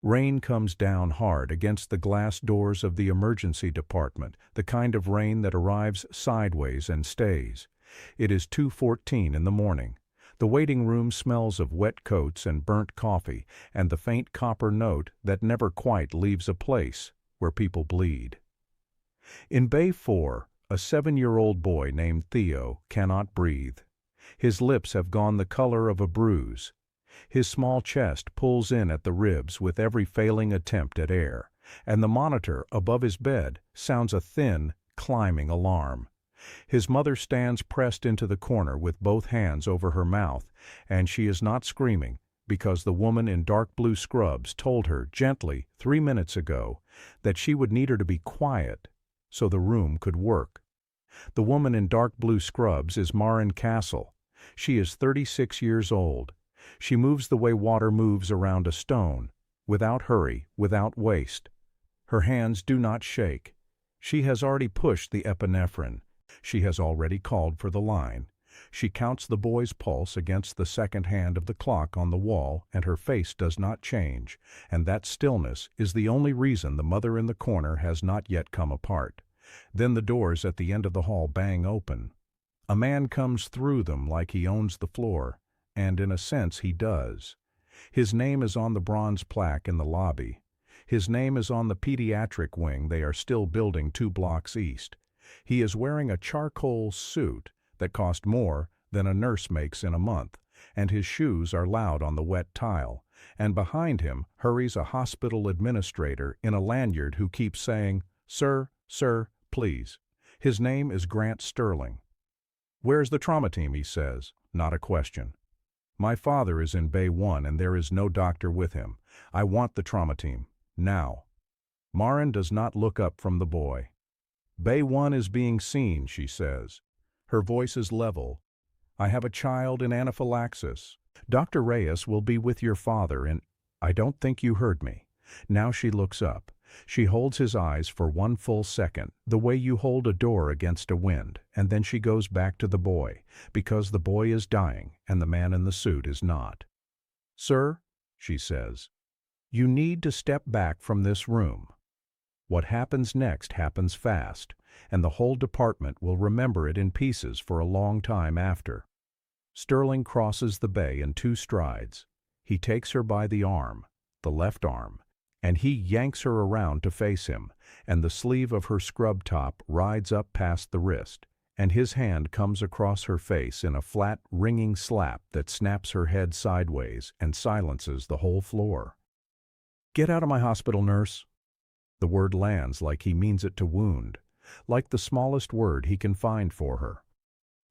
Rain comes down hard against the glass doors of the emergency department, the kind of rain that arrives sideways and stays. It is 2:14 in the morning. The waiting room smells of wet coats and burnt coffee and the faint copper note that never quite leaves a place where people bleed. In Bay 4, a 7-year-old boy named Theo cannot breathe. His lips have gone the color of a bruise. His small chest pulls in at the ribs with every failing attempt at air, and the monitor above his bed sounds a thin, climbing alarm. His mother stands pressed into the corner with both hands over her mouth, and she is not screaming because the woman in dark blue scrubs told her gently 3 minutes ago that she would need her to be quiet so the room could work. The woman in dark blue scrubs is Maren Castle. She is 36 years old. She moves the way water moves around a stone, without hurry, without waste. Her hands do not shake. She has already pushed the epinephrine. She has already called for the line. She counts the boy's pulse against the second hand of the clock on the wall, and her face does not change, and that stillness is the only reason the mother in the corner has not yet come apart. Then the doors at the end of the hall bang open. A man comes through them like he owns the floor, and in a sense he does. His name is on the bronze plaque in the lobby. His name is on the pediatric wing they are still building 2 blocks east. He is wearing a charcoal suit that cost more than a nurse makes in a month, and his shoes are loud on the wet tile, and behind him hurries a hospital administrator in a lanyard who keeps saying, "Sir, sir, please." His name is Grant Sterling. "Where's the trauma team?" he says, not a question. "My father is in Bay 1 and there is no doctor with him. I want the trauma team, now." Maren does not look up from the boy. "Bay 1 is being seen," she says. Her voice is level. "I have a child in anaphylaxis. Dr. Reyes will be with your father in—" "I don't think you heard me." Now she looks up. She holds his eyes for 1 full second, the way you hold a door against a wind, and then she goes back to the boy, because the boy is dying and the man in the suit is not. "Sir," she says, "you need to step back from this room." What happens next happens fast, and the whole department will remember it in pieces for a long time after. Sterling crosses the bay in 2 strides. He takes her by the arm, the left arm, and he yanks her around to face him, and the sleeve of her scrub top rides up past the wrist, and his hand comes across her face in a flat, ringing slap that snaps her head sideways and silences the whole floor. "Get out of my hospital, nurse." The word lands like he means it to wound, like the smallest word he can find for her.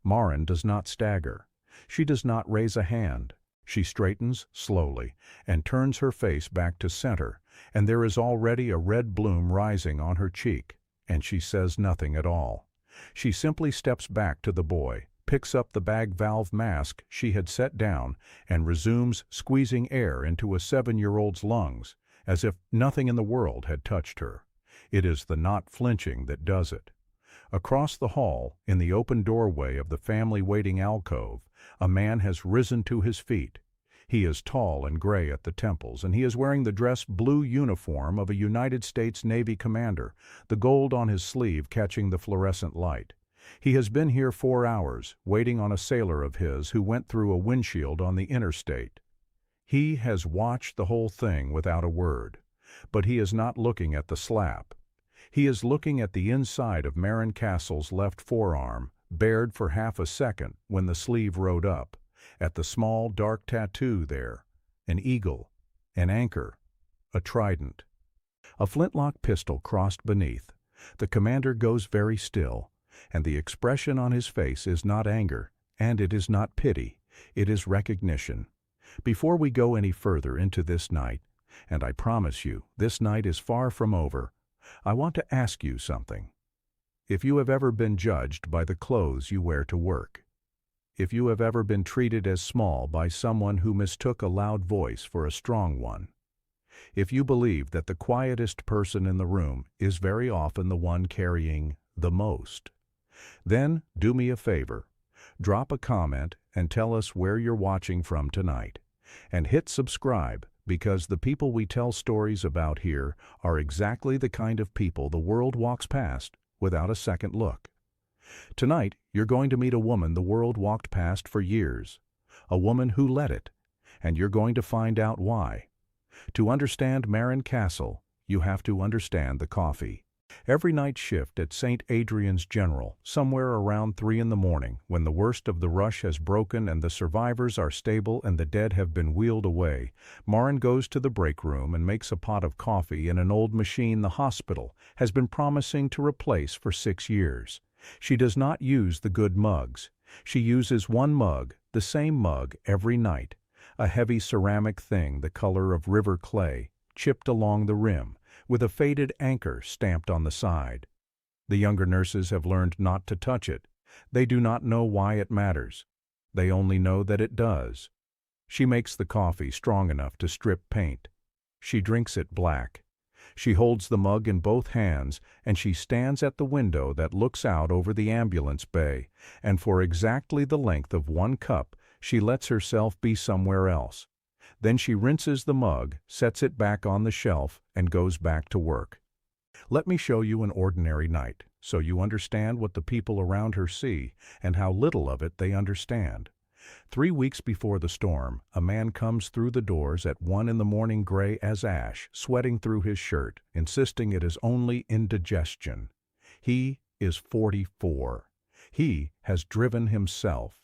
Maren does not stagger. She does not raise a hand. She straightens slowly and turns her face back to center, and there is already a red bloom rising on her cheek, and she says nothing at all. She simply steps back to the boy, picks up the bag valve mask she had set down, and resumes squeezing air into a 7-year-old's lungs, as if nothing in the world had touched her. It is the not flinching that does it. Across the hall, in the open doorway of the family waiting alcove, a man has risen to his feet. He is tall and gray at the temples, and he is wearing the dress blue uniform of a United States Navy commander, the gold on his sleeve catching the fluorescent light. He has been here 4 hours, waiting on a sailor of his who went through a windshield on the interstate. He has watched the whole thing without a word, but he is not looking at the slap. He is looking at the inside of Maren Castle's left forearm, bared for half a second when the sleeve rode up, at the small dark tattoo there, an eagle, an anchor, a trident. A flintlock pistol crossed beneath. The commander goes very still, and the expression on his face is not anger, and it is not pity, it is recognition. Before we go any further into this night, and I promise you this night is far from over, I want to ask you something. If you have ever been judged by the clothes you wear to work, if you have ever been treated as small by someone who mistook a loud voice for a strong one, if you believe that the quietest person in the room is very often the one carrying the most, then do me a favor. Drop a comment and tell us where you're watching from tonight. And hit subscribe, because the people we tell stories about here are exactly the kind of people the world walks past without a second look. Tonight, you're going to meet a woman the world walked past for years, a woman who let it, and you're going to find out why. To understand Marin Castle, you have to understand the coffee. Every night shift at St. Adrian's General, somewhere around 3 in the morning, when the worst of the rush has broken and the survivors are stable and the dead have been wheeled away, Marin goes to the break room and makes a pot of coffee in an old machine the hospital has been promising to replace for 6 years. She does not use the good mugs. She uses one mug, the same mug, every night, a heavy ceramic thing the color of river clay, chipped along the rim, with a faded anchor stamped on the side. The younger nurses have learned not to touch it. They do not know why it matters. They only know that it does. She makes the coffee strong enough to strip paint. She drinks it black. She holds the mug in both hands, and she stands at the window that looks out over the ambulance bay, and for exactly the length of one cup, she lets herself be somewhere else. Then she rinses the mug, sets it back on the shelf, and goes back to work. Let me show you an ordinary night, so you understand what the people around her see, and how little of it they understand. 3 weeks before the storm, a man comes through the doors at 1 in the morning, gray as ash, sweating through his shirt, insisting it is only indigestion. He is 44. He has driven himself.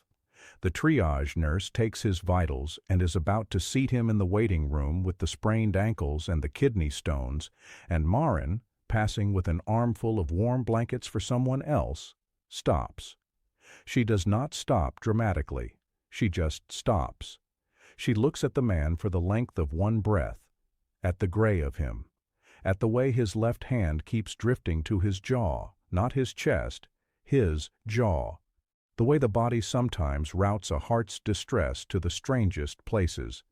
The triage nurse takes his vitals and is about to seat him in the waiting room with the sprained ankles and the kidney stones, and Marin, passing with an armful of warm blankets for someone else, stops. She does not stop dramatically. She just stops. She looks at the man for the length of one breath, at the gray of him, at the way his left hand keeps drifting to his jaw, not his chest, his jaw, the way the body sometimes routes a heart's distress to the strangest places,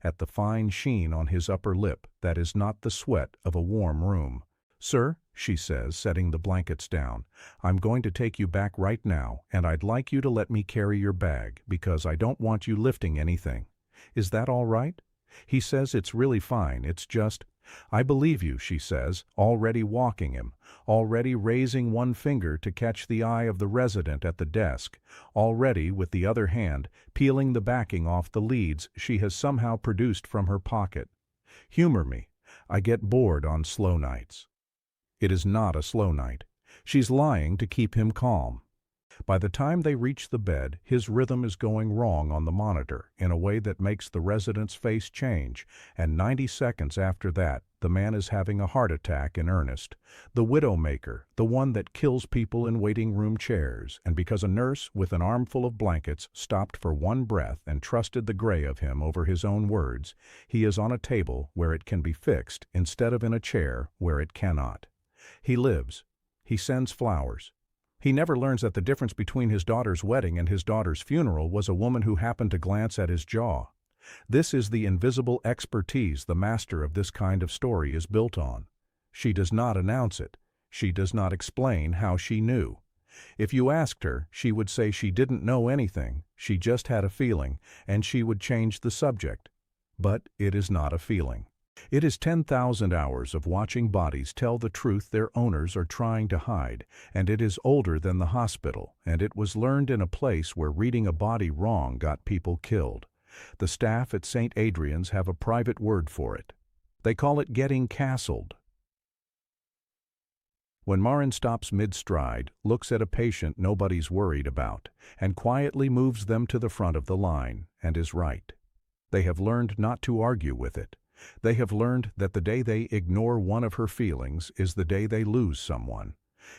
at the fine sheen on his upper lip that is not the sweat of a warm room. "Sir," she says, setting the blankets down, "I'm going to take you back right now, and I'd like you to let me carry your bag, because I don't want you lifting anything. Is that all right?" He says it's really fine, it's just, "I believe you," she says, already walking him, already raising one finger to catch the eye of the resident at the desk, already, with the other hand, peeling the backing off the leads she has somehow produced from her pocket. "Humor me. I get bored on slow nights." It is not a slow night. She's lying to keep him calm. By the time they reach the bed, his rhythm is going wrong on the monitor in a way that makes the resident's face change, and 90 seconds after that, the man is having a heart attack in earnest. The widowmaker, the one that kills people in waiting room chairs, and because a nurse with an armful of blankets stopped for one breath and trusted the gray of him over his own words, he is on a table where it can be fixed instead of in a chair where it cannot. He lives. He sends flowers. He never learns that the difference between his daughter's wedding and his daughter's funeral was a woman who happened to glance at his jaw. This is the invisible expertise the master of this kind of story is built on. She does not announce it. She does not explain how she knew. If you asked her, she would say she didn't know anything, she just had a feeling, and she would change the subject. But it is not a feeling. It is 10,000 hours of watching bodies tell the truth their owners are trying to hide, and it is older than the hospital, and it was learned in a place where reading a body wrong got people killed. The staff at St. Adrian's have a private word for it. They call it getting castled. When Marin stops mid-stride, looks at a patient nobody's worried about, and quietly moves them to the front of the line, and is right. They have learned not to argue with it. They have learned that the day they ignore one of her feelings is the day they lose someone.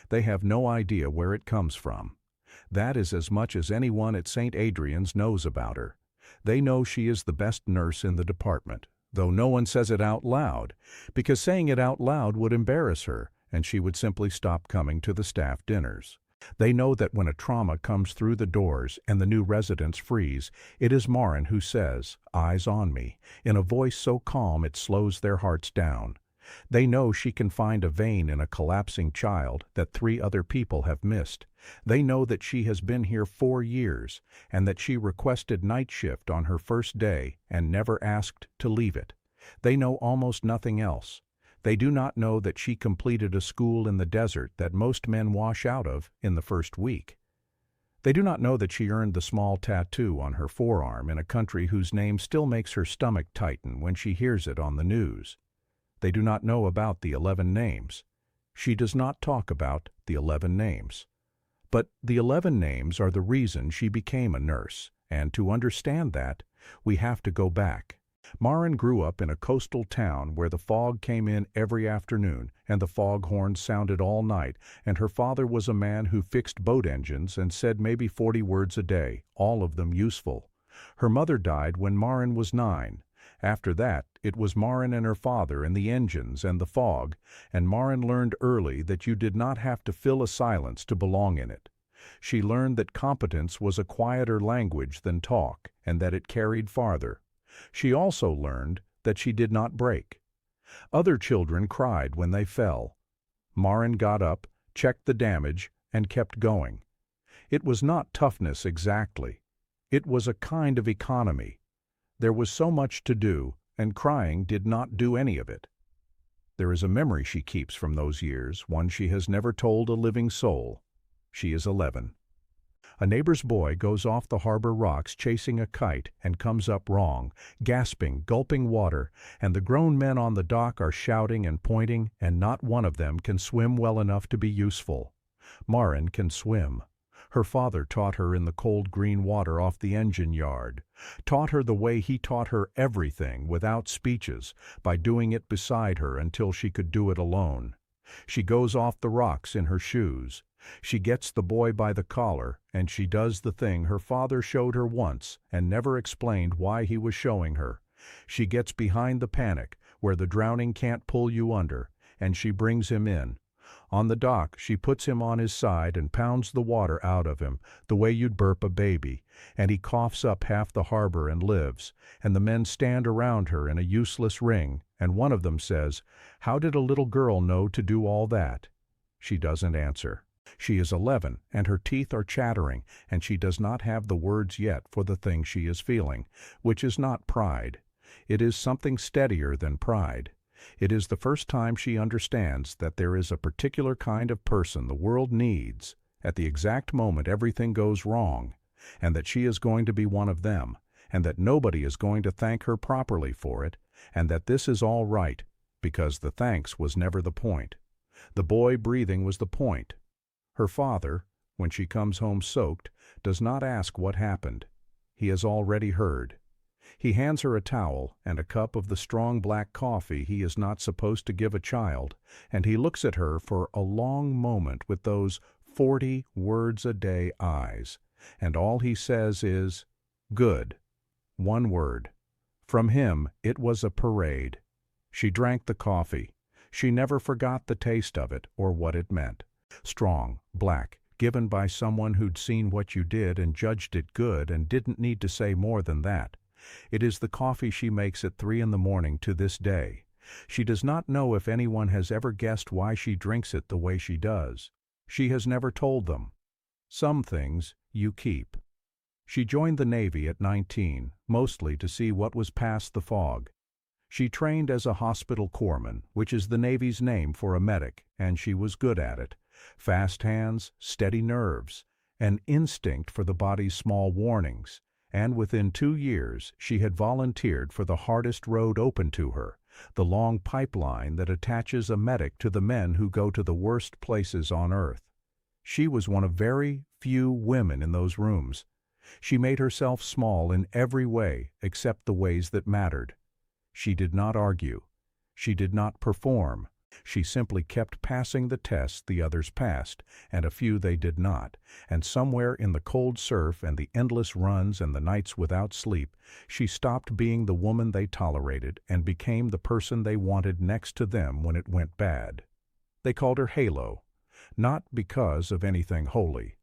They have no idea where it comes from. That is as much as anyone at St. Adrian's knows about her. They know she is the best nurse in the department, though no one says it out loud, because saying it out loud would embarrass her, and she would simply stop coming to the staff dinners. They know that when a trauma comes through the doors and the new residents freeze, it is Marin who says, "Eyes on me," in a voice so calm it slows their hearts down. They know she can find a vein in a collapsing child that 3 other people have missed. They know that she has been here 4 years, and that she requested night shift on her first day and never asked to leave it. They know almost nothing else. They do not know that she completed a school in the desert that most men wash out of in the first week. They do not know that she earned the small tattoo on her forearm in a country whose name still makes her stomach tighten when she hears it on the news. They do not know about the 11 names. She does not talk about the 11 names. But the 11 names are the reason she became a nurse, and to understand that, we have to go back. Maren grew up in a coastal town where the fog came in every afternoon and the foghorns sounded all night, and her father was a man who fixed boat engines and said maybe 40 words a day, all of them useful. Her mother died when Maren was 9. After that, it was Maren and her father and the engines and the fog, and Maren learned early that you did not have to fill a silence to belong in it. She learned that competence was a quieter language than talk, and that it carried farther. She also learned that she did not break. Other children cried when they fell. Maren got up, checked the damage, and kept going. It was not toughness exactly. It was a kind of economy. There was so much to do, and crying did not do any of it. There is a memory she keeps from those years, one she has never told a living soul. She is 11. A neighbor's boy goes off the harbor rocks chasing a kite and comes up wrong, gasping, gulping water, and the grown men on the dock are shouting and pointing, and not one of them can swim well enough to be useful. Maren can swim. Her father taught her in the cold green water off the engine yard, taught her the way he taught her everything without speeches, by doing it beside her until she could do it alone. She goes off the rocks in her shoes. She gets the boy by the collar, and she does the thing her father showed her once and never explained why he was showing her. She gets behind the panic, where the drowning can't pull you under, and she brings him in. On the dock, she puts him on his side and pounds the water out of him, the way you'd burp a baby, and he coughs up half the harbor and lives, and the men stand around her in a useless ring, and one of them says, "How did a little girl know to do all that?" She doesn't answer. She is 11, and her teeth are chattering, and she does not have the words yet for the thing she is feeling, which is not pride. It is something steadier than pride. It is the first time she understands that there is a particular kind of person the world needs at the exact moment everything goes wrong, and that she is going to be one of them, and that nobody is going to thank her properly for it, and that this is all right, because the thanks was never the point. The boy breathing was the point. Her father, when she comes home soaked, does not ask what happened. He has already heard. He hands her a towel and a cup of the strong black coffee he is not supposed to give a child, and he looks at her for a long moment with those 40 words a day eyes, and all he says is, "Good." One word. From him it was a parade. She drank the coffee. She never forgot the taste of it or what it meant. Strong, black, given by someone who'd seen what you did and judged it good and didn't need to say more than that. It is the coffee she makes at 3 in the morning to this day. She does not know if anyone has ever guessed why she drinks it the way she does. She has never told them. Some things you keep. She joined the Navy at 19, mostly to see what was past the fog. She trained as a hospital corpsman, which is the Navy's name for a medic, and she was good at it. Fast hands, steady nerves, an instinct for the body's small warnings, and within 2 years she had volunteered for the hardest road open to her, the long pipeline that attaches a medic to the men who go to the worst places on earth. She was one of very few women in those rooms. She made herself small in every way except the ways that mattered. She did not argue. She did not perform. She simply kept passing the tests the others passed, and a few they did not, and somewhere in the cold surf and the endless runs and the nights without sleep, she stopped being the woman they tolerated and became the person they wanted next to them when it went bad. They called her Halo, not because of anything holy,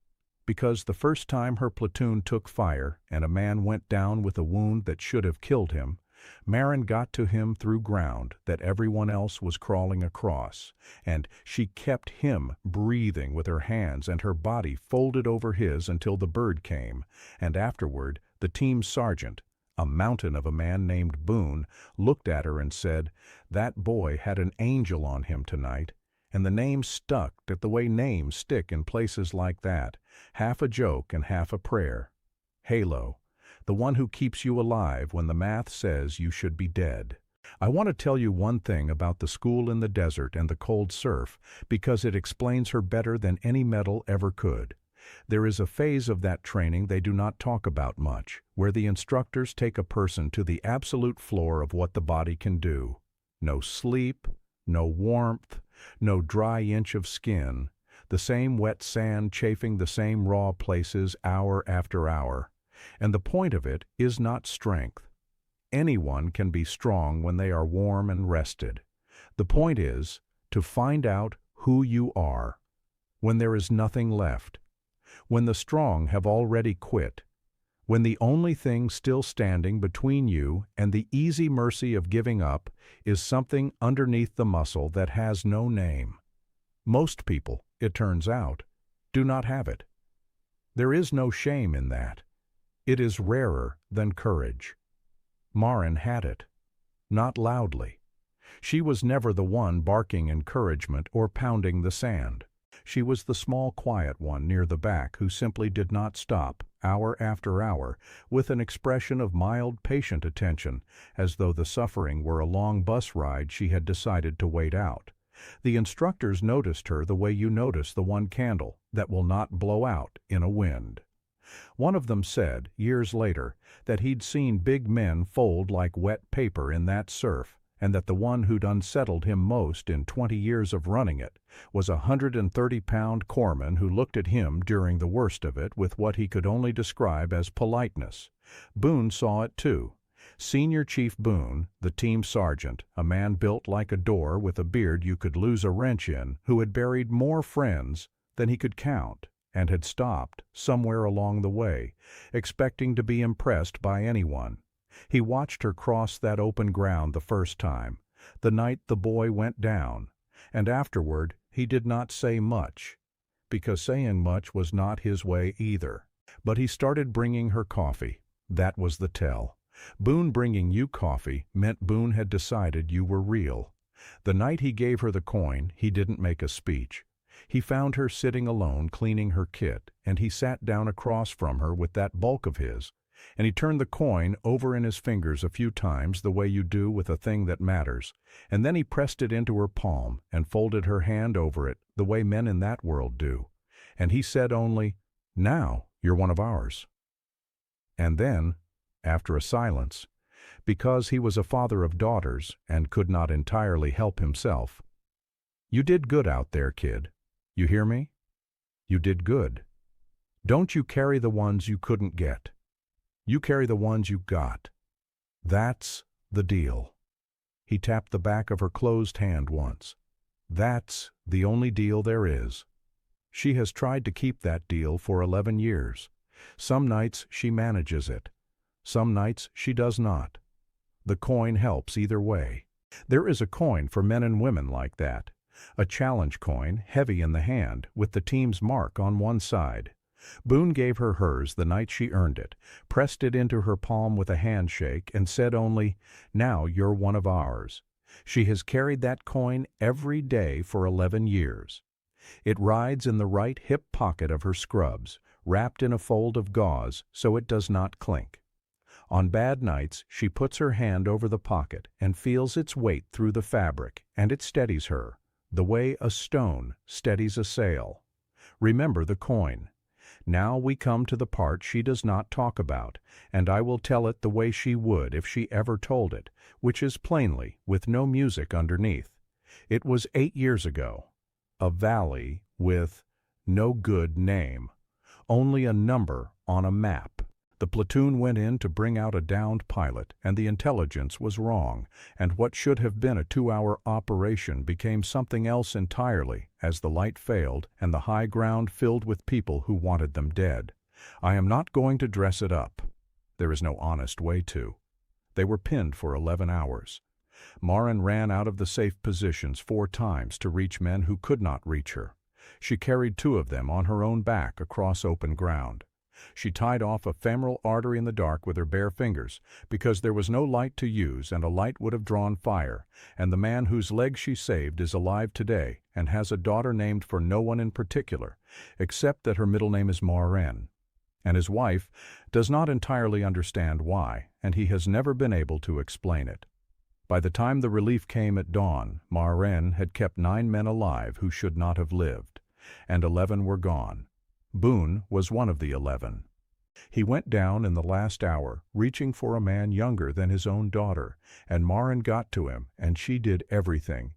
because the first time her platoon took fire and a man went down with a wound that should have killed him, Maren got to him through ground that everyone else was crawling across, and she kept him breathing with her hands and her body folded over his until the bird came, and afterward the team sergeant, A mountain of a man named Boone looked at her and said, "That boy had an angel on him tonight." And the name stuck at the way names stick in places like that, half a joke and half a prayer. Halo, the one who keeps you alive when the math says you should be dead. I want to tell you one thing about the school in the desert and the cold surf, because it explains her better than any medal ever could. There is a phase of that training they do not talk about much, where the instructors take a person to the absolute floor of what the body can do. No sleep, no warmth, no dry inch of skin, the same wet sand chafing the same raw places hour after hour. And the point of it is not strength. Anyone can be strong when they are warm and rested. The point is to find out who you are, when there is nothing left, when the strong have already quit, when the only thing still standing between you and the easy mercy of giving up is something underneath the muscle that has no name. Most people, it turns out, do not have it. There is no shame in that. It is rarer than courage. Maren had it. Not loudly. She was never the one barking encouragement or pounding the sand. She was the small quiet one near the back who simply did not stop, hour after hour, with an expression of mild, patient attention, as though the suffering were a long bus ride she had decided to wait out. The instructors noticed her the way you notice the one candle that will not blow out in a wind. One of them said, years later, that he'd seen big men fold like wet paper in that surf, and that the one who'd unsettled him most in 20 years of running it was a 130-pound corpsman who looked at him during the worst of it with what he could only describe as politeness. Boone saw it too. Senior Chief Boone, the team sergeant, a man built like a door with a beard you could lose a wrench in, who had buried more friends than he could count, and had stopped somewhere along the way, expecting to be impressed by anyone. He watched her cross that open ground the first time, the night the boy went down, and afterward he did not say much, because saying much was not his way either. But he started bringing her coffee. That was the tell. Boone bringing you coffee meant Boone had decided you were real. The night he gave her the coin, he didn't make a speech. He found her sitting alone cleaning her kit, and he sat down across from her with that bulk of his, and he turned the coin over in his fingers a few times the way you do with a thing that matters, and then he pressed it into her palm and folded her hand over it the way men in that world do, and he said only, "Now you're one of ours." And then, after a silence, because he was a father of daughters and could not entirely help himself, "You did good out there, kid. You hear me? You did good. Don't you carry the ones you couldn't get. You carry the ones you got. That's the deal." He tapped the back of her closed hand once. "That's the only deal there is." She has tried to keep that deal for 11 years. Some nights she manages it. Some nights she does not. The coin helps either way. There is a coin for men and women like that. A challenge coin, heavy in the hand, with the team's mark on one side. Boone gave her hers the night she earned it, pressed it into her palm with a handshake, and said only, "Now you're one of ours." She has carried that coin every day for 11 years. It rides in the right hip pocket of her scrubs, wrapped in a fold of gauze so it does not clink. On bad nights she puts her hand over the pocket and feels its weight through the fabric, and it steadies her, the way a stone steadies a sail. Remember the coin. Now we come to the part she does not talk about, and I will tell it the way she would if she ever told it, which is plainly with no music underneath. It was 8 years ago. A valley with no good name. Only a number on a map. The platoon went in to bring out a downed pilot, and the intelligence was wrong, and what should have been a 2-hour operation became something else entirely as the light failed and the high ground filled with people who wanted them dead. I am not going to dress it up. There is no honest way to. They were pinned for 11 hours. Maren ran out of the safe positions 4 times to reach men who could not reach her. She carried 2 of them on her own back across open ground. She tied off a femoral artery in the dark with her bare fingers, because there was no light to use and a light would have drawn fire, and the man whose leg she saved is alive today and has a daughter named for no one in particular, except that her middle name is Maureen. And his wife does not entirely understand why, and he has never been able to explain it. By the time the relief came at dawn, Maureen had kept 9 men alive who should not have lived, and 11 were gone. Boone was one of the 11. He went down in the last hour, reaching for a man younger than his own daughter, and Maureen got to him, and she did everything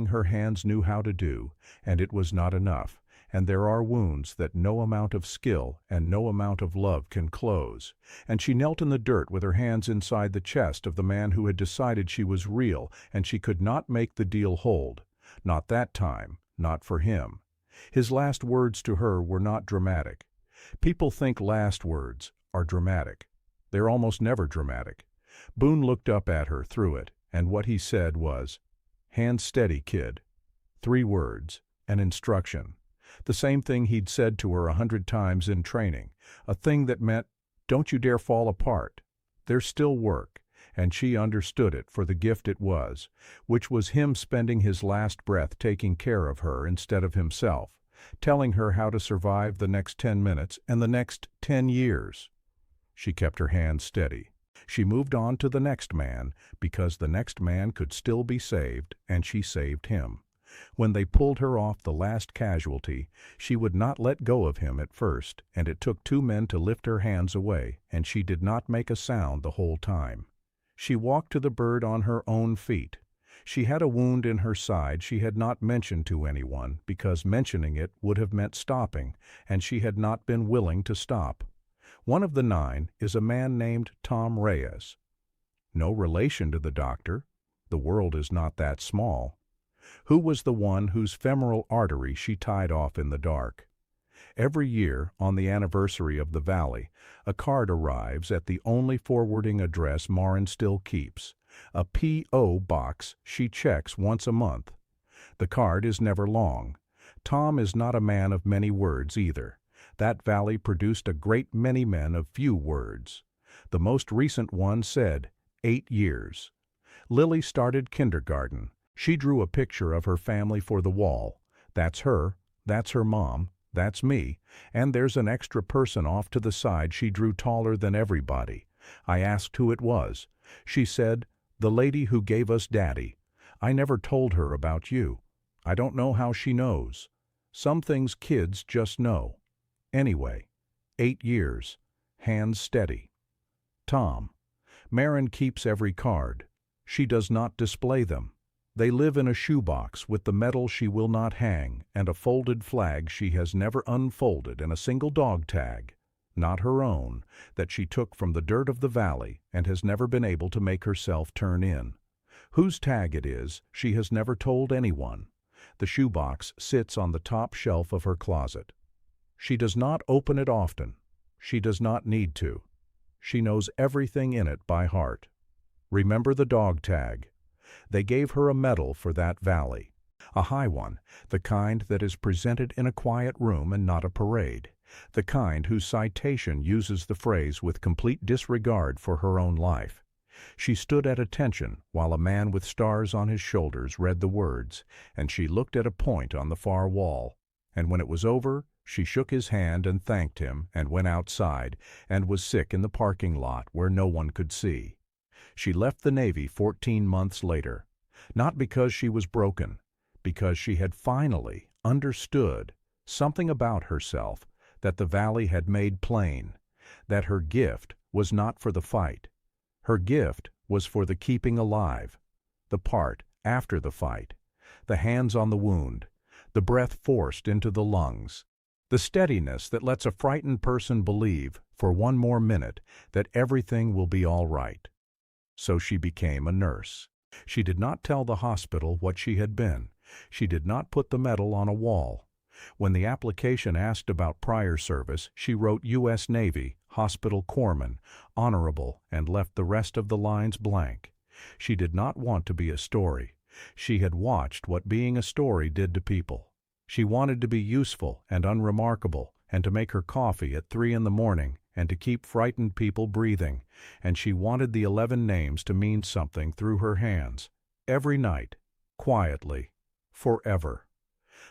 her hands knew how to do, and it was not enough, and there are wounds that no amount of skill and no amount of love can close, and she knelt in the dirt with her hands inside the chest of the man who had decided she was real, and she could not make the deal hold. Not that time, not for him. His last words to her were not dramatic. People think last words are dramatic. They're almost never dramatic. Boone looked up at her through it, and what he said was, "Hands steady, kid." 3 words, an instruction. The same thing he'd said to her 100 times in training, a thing that meant, don't you dare fall apart. There's still work, and she understood it for the gift it was, which was him spending his last breath taking care of her instead of himself, telling her how to survive the next 10 minutes and the next 10 years. She kept her hands steady. She moved on to the next man, because the next man could still be saved, and she saved him. When they pulled her off the last casualty, she would not let go of him at first, and it took 2 men to lift her hands away, and she did not make a sound the whole time. She walked to the bird on her own feet. She had a wound in her side she had not mentioned to anyone, because mentioning it would have meant stopping, and she had not been willing to stop. One of the 9 is a man named Tom Reyes. No relation to the doctor. The world is not that small. Who was the one whose femoral artery she tied off in the dark? Every year, on the anniversary of the Valley, a card arrives at the only forwarding address Maureen still keeps, a P.O. box she checks once a month. The card is never long. Tom is not a man of many words either. That Valley produced a great many men of few words. The most recent one said, 8 years. Lily started kindergarten. She drew a picture of her family for the wall. That's her mom, that's me, and there's an extra person off to the side she drew taller than everybody. I asked who it was. She said, "The lady who gave us Daddy. I never told her about you. I don't know how she knows. Some things kids just know. Anyway, 8 years. Hands steady." Tom. Marin keeps every card. She does not display them. They live in a shoebox with the medal she will not hang and a folded flag she has never unfolded and a single dog tag, not her own, that she took from the dirt of the valley and has never been able to make herself turn in. Whose tag it is, she has never told anyone. The shoebox sits on the top shelf of her closet. She does not open it often. She does not need to. She knows everything in it by heart. Remember the dog tag. They gave her a medal for that valley. A high one, the kind that is presented in a quiet room and not a parade. The kind whose citation uses the phrase with complete disregard for her own life. She stood at attention while a man with stars on his shoulders read the words, and she looked at a point on the far wall. And when it was over, she shook his hand and thanked him and went outside and was sick in the parking lot where no one could see. She left the Navy 14 months later, not because she was broken, because she had finally understood something about herself that the Valley had made plain, that her gift was not for the fight. Her gift was for the keeping alive, the part after the fight, the hands on the wound, the breath forced into the lungs, the steadiness that lets a frightened person believe, for one more minute, that everything will be all right. So she became a nurse. She did not tell the hospital what she had been. She did not put the medal on a wall. When the application asked about prior service, she wrote U.S. Navy, Hospital Corpsman, Honorable, and left the rest of the lines blank. She did not want to be a story. She had watched what being a story did to people. She wanted to be useful and unremarkable, and to make her coffee at 3 in the morning, and to keep frightened people breathing, and she wanted the 11 names to mean something through her hands, every night, quietly, forever.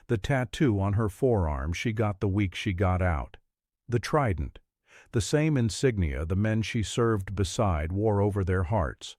The tattoo on her forearm she got the week she got out. The Trident, the same insignia the men she served beside wore over their hearts.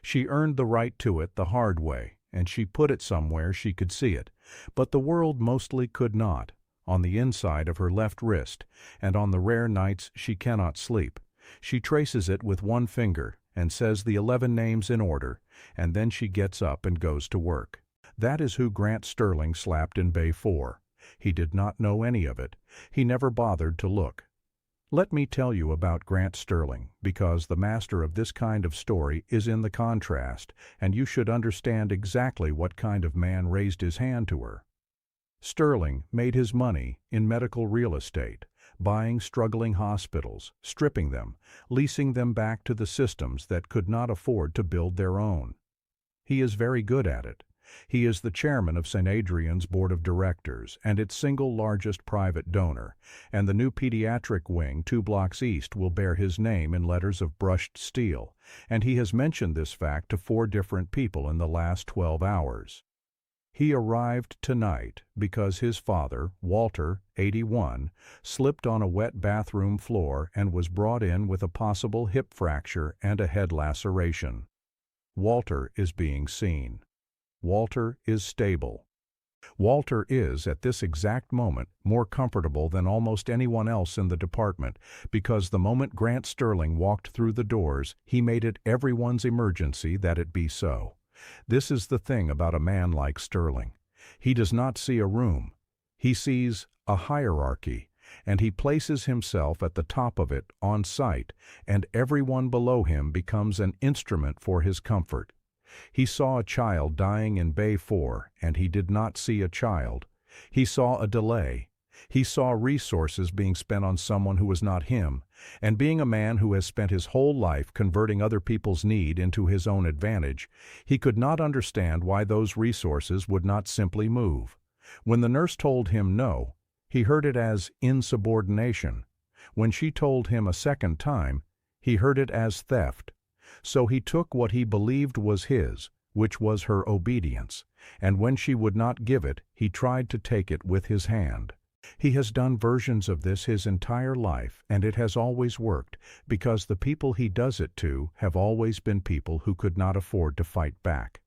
She earned the right to it the hard way, and she put it somewhere she could see it, but the world mostly could not, on the inside of her left wrist, and on the rare nights she cannot sleep. She traces it with one finger and says the 11 names in order, and then she gets up and goes to work. That is who Grant Sterling slapped in Bay 4. He did not know any of it. He never bothered to look. Let me tell you about Grant Sterling, because the master of this kind of story is in the contrast, and you should understand exactly what kind of man raised his hand to her. Sterling made his money in medical real estate, buying struggling hospitals, stripping them, leasing them back to the systems that could not afford to build their own. He is very good at it. He is the chairman of St. Adrian's board of directors and its single largest private donor, and the new pediatric wing 2 blocks east will bear his name in letters of brushed steel, and he has mentioned this fact to 4 different people in the last 12 hours. He arrived tonight because his father, Walter, 81, slipped on a wet bathroom floor and was brought in with a possible hip fracture and a head laceration. Walter is being seen. Walter is stable. Walter is, at this exact moment, more comfortable than almost anyone else in the department, because the moment Grant Sterling walked through the doors, he made it everyone's emergency that it be so. This is the thing about a man like Sterling. He does not see a room. He sees a hierarchy, and he places himself at the top of it on sight, and everyone below him becomes an instrument for his comfort. He saw a child dying in Bay 4, and he did not see a child. He saw a delay. He saw resources being spent on someone who was not him, and being a man who has spent his whole life converting other people's need into his own advantage, he could not understand why those resources would not simply move. When the nurse told him no, he heard it as insubordination. When she told him a second time, he heard it as theft. So he took what he believed was his, which was her obedience, and when she would not give it, he tried to take it with his hand. He has done versions of this his entire life, and it has always worked, because the people he does it to have always been people who could not afford to fight back.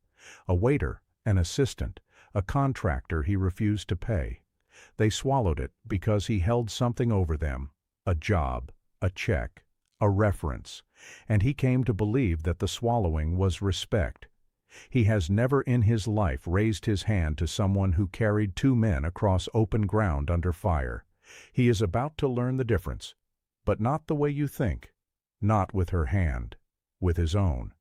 A waiter, an assistant, a contractor he refused to pay. They swallowed it because he held something over them, a job, a check, a reference, and he came to believe that the swallowing was respect. He has never in his life raised his hand to someone who carried 2 men across open ground under fire. He is about to learn the difference, but not the way you think, not with her hand, with his own.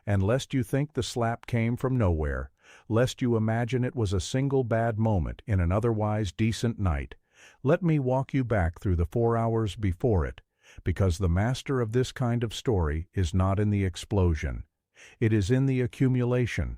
And lest you think the slap came from nowhere, lest you imagine it was a single bad moment in an otherwise decent night, let me walk you back through the 4 hours before it, because the master of this kind of story is not in the explosion. It is in the accumulation.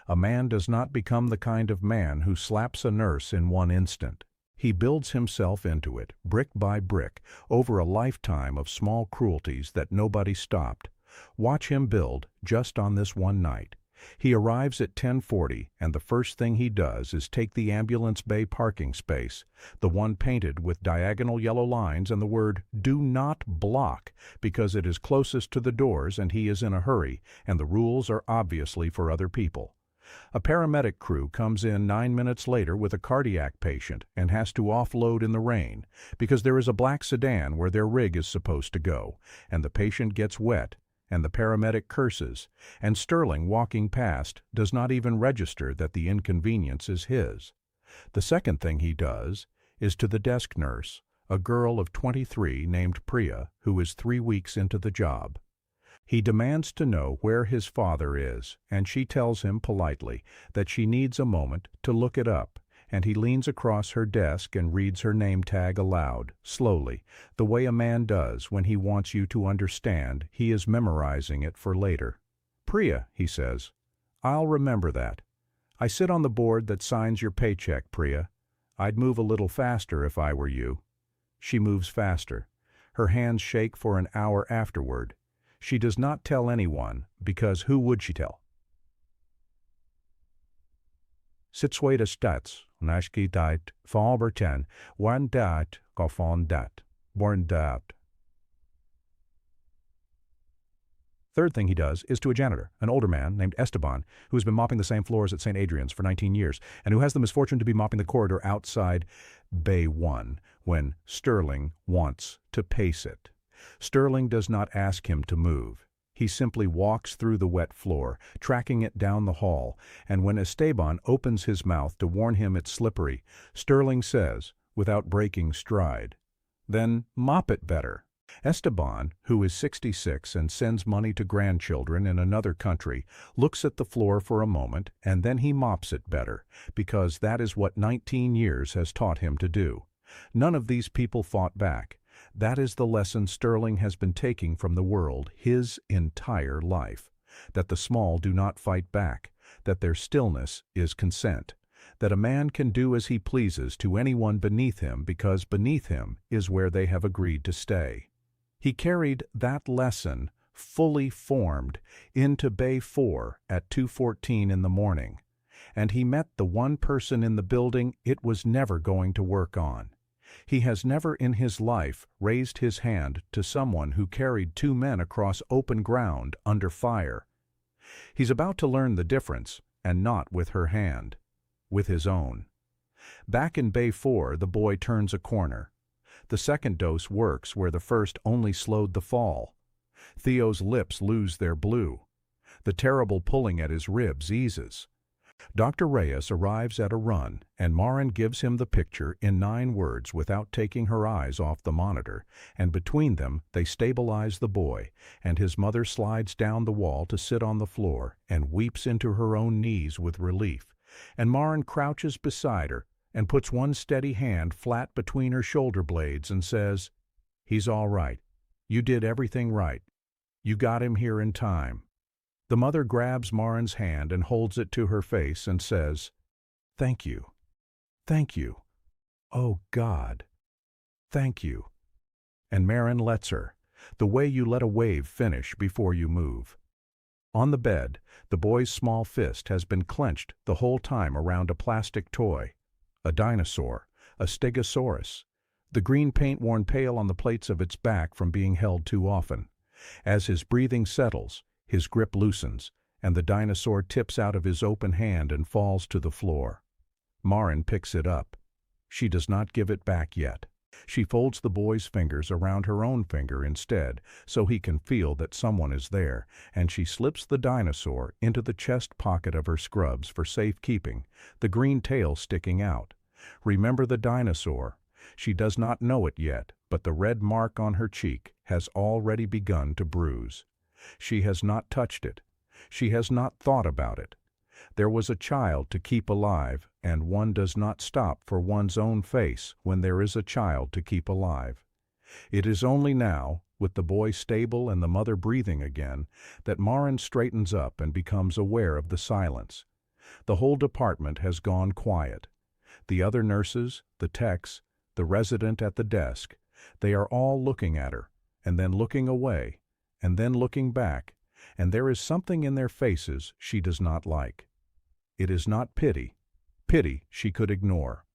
A man does not become the kind of man who slaps a nurse in one instant. He builds himself into it, brick by brick, over a lifetime of small cruelties that nobody stopped. Watch him build, just on this one night. He arrives at 10:40, and the first thing he does is take the ambulance bay parking space, the one painted with diagonal yellow lines and the word "Do Not Block," because it is closest to the doors and he is in a hurry, and the rules are obviously for other people. A paramedic crew comes in 9 minutes later with a cardiac patient and has to offload in the rain, because there is a black sedan where their rig is supposed to go, and the patient gets wet, and the paramedic curses, and Sterling, walking past, does not even register that the inconvenience is his. The second thing he does is to the desk nurse, a girl of 23 named Priya, who is 3 weeks into the job. He demands to know where his father is, and she tells him politely that she needs a moment to look it up, and he leans across her desk and reads her name tag aloud, slowly, the way a man does when he wants you to understand he is memorizing it for later. "Priya," he says, "I'll remember that. I sit on the board that signs your paycheck, Priya. I'd move a little faster if I were you." She moves faster. Her hands shake for an hour afterward. She does not tell anyone, because who would she tell? Situate stats, nashkitite, faberten, one dat, gofon dat, born dat. Third thing he does is to a janitor, an older man named Esteban, who has been mopping the same floors at St. Adrian's for 19 years, and who has the misfortune to be mopping the corridor outside Bay 1 when Sterling wants to pace it. Sterling does not ask him to move. He simply walks through the wet floor, tracking it down the hall, and when Esteban opens his mouth to warn him it's slippery, Sterling says, without breaking stride, "Then mop it better." Esteban, who is 66 and sends money to grandchildren in another country, looks at the floor for a moment and then he mops it better, because that is what 19 years has taught him to do. None of these people fought back. That is the lesson Sterling has been taking from the world his entire life, that the small do not fight back, that their stillness is consent, that a man can do as he pleases to anyone beneath him because beneath him is where they have agreed to stay. He carried that lesson, fully formed, into Bay 4 at 2:14 in the morning, and he met the one person in the building it was never going to work on. He has never in his life raised his hand to someone who carried two men across open ground under fire. He's about to learn the difference, and not with her hand, with his own. Back in Bay 4, the boy turns a corner. The second dose works where the first only slowed the fall. Theo's lips lose their blue. The terrible pulling at his ribs eases. Dr. Reyes arrives at a run, and Marin gives him the picture in 9 words without taking her eyes off the monitor, and between them they stabilize the boy, and his mother slides down the wall to sit on the floor and weeps into her own knees with relief, and Marin crouches beside her and puts one steady hand flat between her shoulder blades and says, "He's all right. You did everything right. You got him here in time." The mother grabs Marin's hand and holds it to her face and says, "Thank you. Thank you. Oh, God. Thank you." And Marin lets her, the way you let a wave finish before you move. On the bed, the boy's small fist has been clenched the whole time around a plastic toy. A dinosaur, a stegosaurus, the green paint worn pale on the plates of its back from being held too often. As his breathing settles, his grip loosens, and the dinosaur tips out of his open hand and falls to the floor. Marin picks it up. She does not give it back yet. She folds the boy's fingers around her own finger instead, so he can feel that someone is there, and she slips the dinosaur into the chest pocket of her scrubs for safekeeping, the green tail sticking out. Remember the dinosaur. She does not know it yet, but the red mark on her cheek has already begun to bruise. She has not touched it. She has not thought about it. There was a child to keep alive, and one does not stop for one's own face when there is a child to keep alive. It is only now, with the boy stable and the mother breathing again, that Marin straightens up and becomes aware of the silence. The whole department has gone quiet. The other nurses, the techs, the resident at the desk, they are all looking at her, and then looking away, and then looking back, and there is something in their faces she does not like. It is not pity. Pity she could ignore.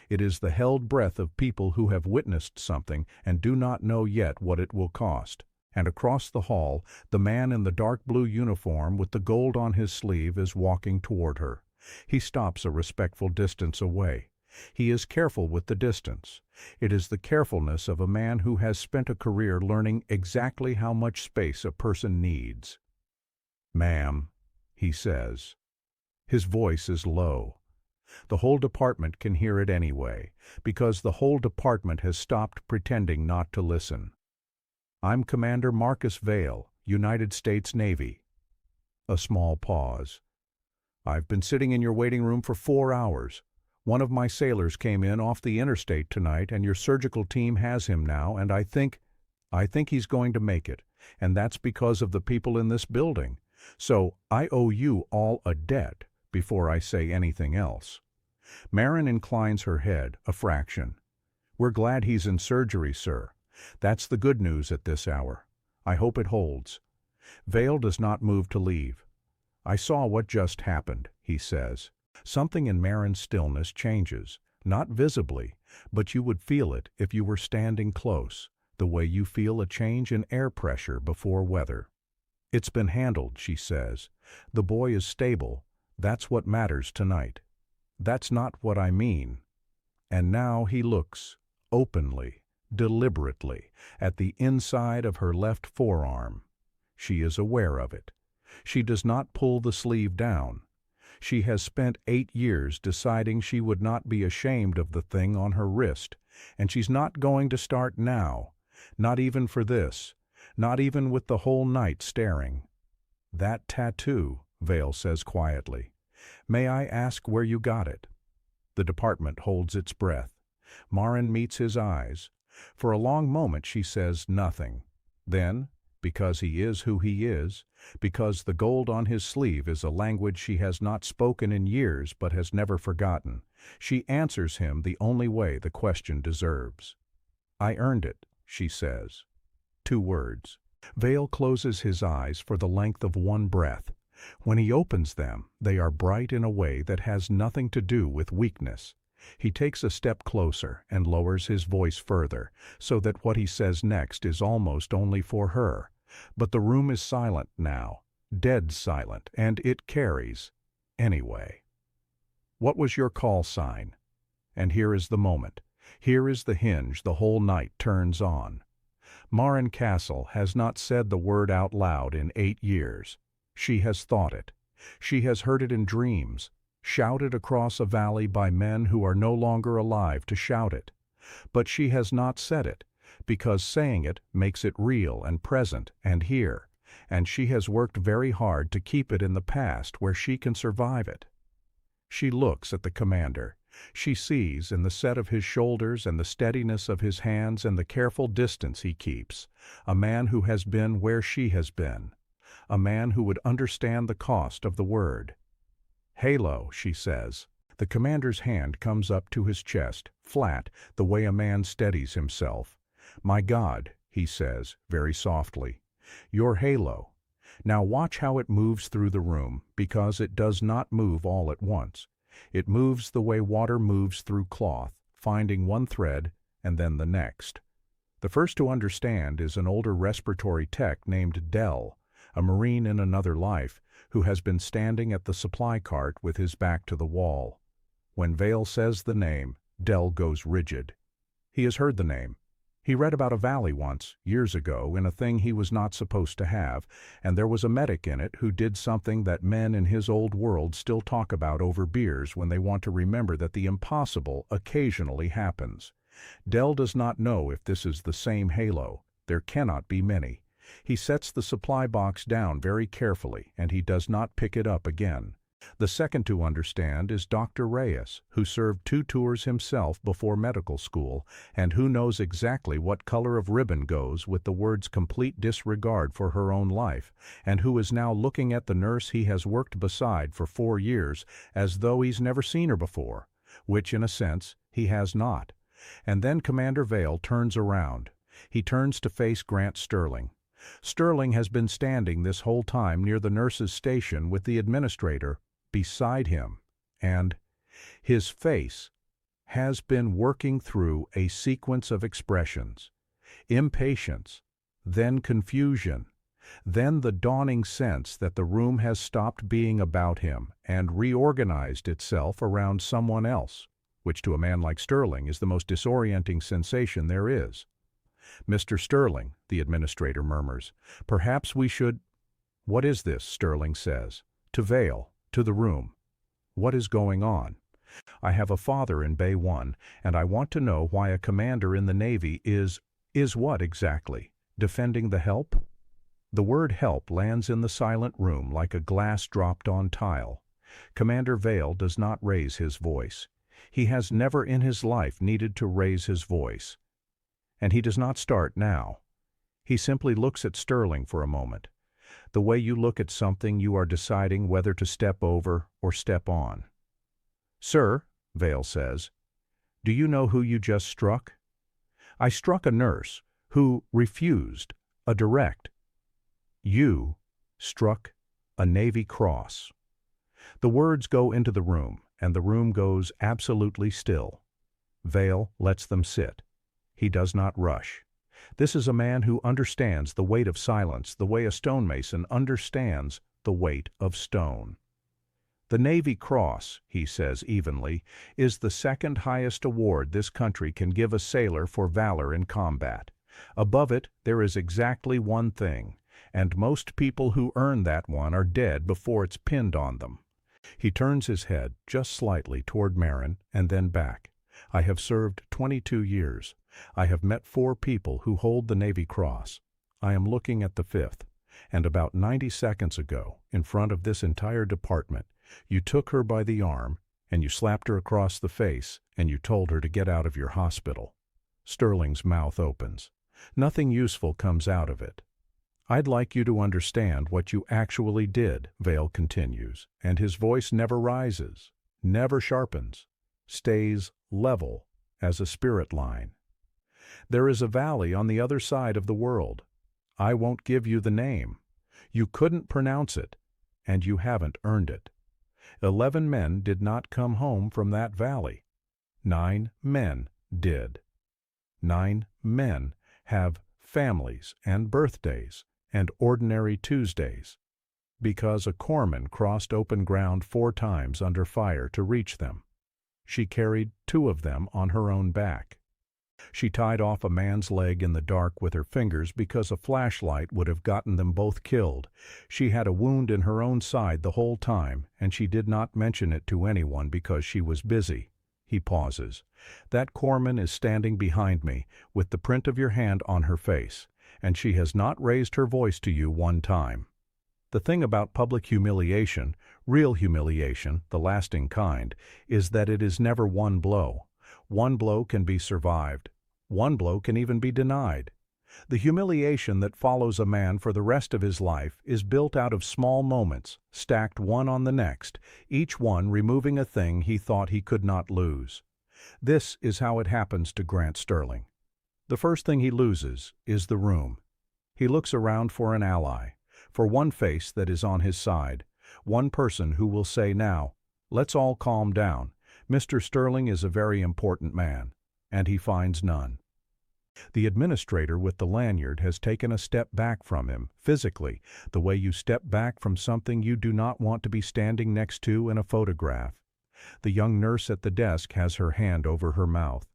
It is the held breath of people who have witnessed something and do not know yet what it will cost. And across the hall, the man in the dark blue uniform with the gold on his sleeve is walking toward her. He stops a respectful distance away. He is careful with the distance. It is the carefulness of a man who has spent a career learning exactly how much space a person needs. "Ma'am," he says. His voice is low. The whole department can hear it anyway, because the whole department has stopped pretending not to listen. "I'm Commander Marcus Vale, United States Navy." A small pause. "I've been sitting in your waiting room for 4 hours. One of my sailors came in off the interstate tonight, and your surgical team has him now, and I think he's going to make it, and that's because of the people in this building. So I owe you all a debt before I say anything else." Marin inclines her head a fraction. We're glad he's in surgery, sir. That's the good news at this hour. I hope it holds. Vale does not move to leave. I saw what just happened, he says. Something in Marin's stillness changes, not visibly, but you would feel it if you were standing close, the way you feel a change in air pressure before weather. It's been handled, she says. The boy is stable. That's what matters tonight. That's not what I mean. And now he looks, openly, deliberately, at the inside of her left forearm. She is aware of it. She does not pull the sleeve down. She has spent 8 years deciding she would not be ashamed of the thing on her wrist, and she's not going to start now, not even for this, not even with the whole night staring. That tattoo, Vale says quietly. May I ask where you got it? The department holds its breath. Marin meets his eyes. For a long moment she says nothing. Then, because he is who he is, because the gold on his sleeve is a language she has not spoken in years but has never forgotten, she answers him the only way the question deserves. I earned it, she says. 2 words. Vale closes his eyes for the length of one breath. When he opens them, they are bright in a way that has nothing to do with weakness. He takes a step closer and lowers his voice further, so that what he says next is almost only for her. But the room is silent now, dead silent, and it carries. Anyway. What was your call sign? And here is the moment. Here is the hinge the whole night turns on. Marin Castle has not said the word out loud in 8 years. She has thought it. She has heard it in dreams, shouted across a valley by men who are no longer alive to shout it. But she has not said it, because saying it makes it real and present and here, and she has worked very hard to keep it in the past where she can survive it. She looks at the commander. She sees in the set of his shoulders and the steadiness of his hands and the careful distance he keeps, a man who has been where she has been, a man who would understand the cost of the word. Halo, she says. The commander's hand comes up to his chest, flat, the way a man steadies himself. My God, he says, very softly. Your halo. Now watch how it moves through the room, because it does not move all at once. It moves the way water moves through cloth, finding one thread and then the next. The first to understand is an older respiratory tech named Dell, a Marine in another life, who has been standing at the supply cart with his back to the wall. When Vale says the name, Dell goes rigid. He has heard the name. He read about a valley once, years ago, in a thing he was not supposed to have, and there was a medic in it who did something that men in his old world still talk about over beers when they want to remember that the impossible occasionally happens. Dell does not know if this is the same halo. There cannot be many. He sets the supply box down very carefully, and he does not pick it up again. The second to understand is Dr. Reyes, who served 2 tours himself before medical school, and who knows exactly what color of ribbon goes with the word's complete disregard for her own life, and who is now looking at the nurse he has worked beside for 4 years as though he's never seen her before, which, in a sense, he has not. And then Commander Vale turns around. He turns to face Grant Sterling. Sterling has been standing this whole time near the nurse's station with the administrator beside him, and his face has been working through a sequence of expressions. Impatience, then confusion, then the dawning sense that the room has stopped being about him and reorganized itself around someone else, which to a man like Sterling is the most disorienting sensation there is. Mr. Sterling, the administrator murmurs, perhaps we should— What is this? Sterling says. To Vale, to the room. What is going on? I have a father in Bay 1, and I want to know why a commander in the Navy is what exactly? Defending the help? The word help lands in the silent room like a glass dropped on tile. Commander Vale does not raise his voice. He has never in his life needed to raise his voice. And he does not start now. He simply looks at Sterling for a moment. The way you look at something you are deciding whether to step over or step on. Sir, Vale says, do you know who you just struck? I struck a nurse who refused a direct. You struck a Navy Cross. The words go into the room, and the room goes absolutely still. Vale lets them sit. He does not rush. This is a man who understands the weight of silence the way a stonemason understands the weight of stone. The Navy Cross, he says evenly, is the second highest award this country can give a sailor for valor in combat. Above it, there is exactly one thing, and most people who earn that one are dead before it's pinned on them. He turns his head just slightly toward Marin and then back. I have served 22 years. I have met 4 people who hold the Navy Cross. I am looking at the 5th, and about 90 seconds ago, in front of this entire department, you took her by the arm, and you slapped her across the face, and you told her to get out of your hospital. Sterling's mouth opens. Nothing useful comes out of it. I'd like you to understand what you actually did, Vale continues, and his voice never rises, never sharpens, stays level as a spirit line. There is a valley on the other side of the world. I won't give you the name. You couldn't pronounce it, and you haven't earned it. 11 men did not come home from that valley. 9 men did. 9 men have families and birthdays and ordinary Tuesdays, because a corpsman crossed open ground 4 times under fire to reach them. She carried 2 of them on her own back. She tied off a man's leg in the dark with her fingers because a flashlight would have gotten them both killed. She had a wound in her own side the whole time, and she did not mention it to anyone because she was busy. He pauses. That corpsman is standing behind me, with the print of your hand on her face, and she has not raised her voice to you one time. The thing about public humiliation, real humiliation, the lasting kind, is that it is never one blow. One blow can be survived. One blow can even be denied. The humiliation that follows a man for the rest of his life is built out of small moments, stacked one on the next, each one removing a thing he thought he could not lose. This is how it happens to Grant Sterling. The first thing he loses is the room. He looks around for an ally, for one face that is on his side, one person who will say now, "Let's all calm down. Mr. Sterling is a very important man," and he finds none. The administrator with the lanyard has taken a step back from him, physically, the way you step back from something you do not want to be standing next to in a photograph. The young nurse at the desk has her hand over her mouth.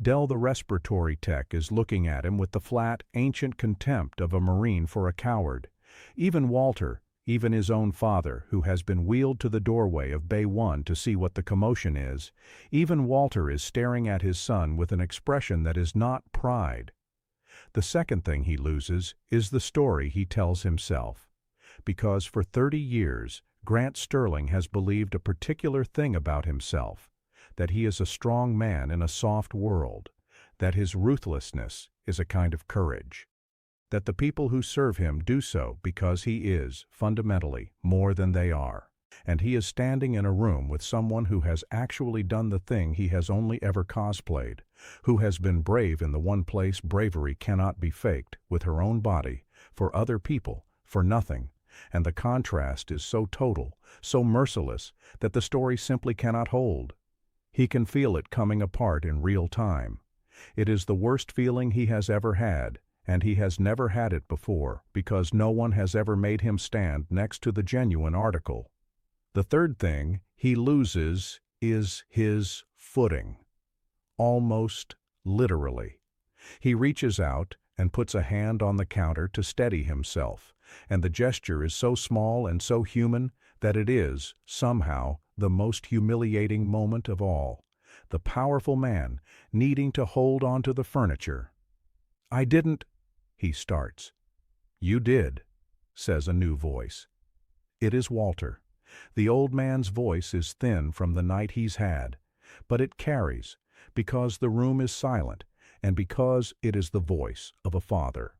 Dell, the respiratory tech, is looking at him with the flat, ancient contempt of a Marine for a coward. Even Walter, even his own father, who has been wheeled to the doorway of Bay 1 to see what the commotion is, even Walter is staring at his son with an expression that is not pride. The second thing he loses is the story he tells himself. Because for 30 years, Grant Sterling has believed a particular thing about himself, that he is a strong man in a soft world, that his ruthlessness is a kind of courage, that the people who serve him do so because he is, fundamentally, more than they are, and he is standing in a room with someone who has actually done the thing he has only ever cosplayed, who has been brave in the one place bravery cannot be faked, with her own body, for other people, for nothing, and the contrast is so total, so merciless, that the story simply cannot hold. He can feel it coming apart in real time. It is the worst feeling he has ever had, and he has never had it before, because no one has ever made him stand next to the genuine article. The third thing he loses is his footing. Almost literally. He reaches out and puts a hand on the counter to steady himself, and the gesture is so small and so human that it is, somehow, the most humiliating moment of all. The powerful man needing to hold on to the furniture. "I didn't," he starts. "You did," says a new voice. It is Walter. The old man's voice is thin from the night he's had, but it carries, because the room is silent, and because it is the voice of a father.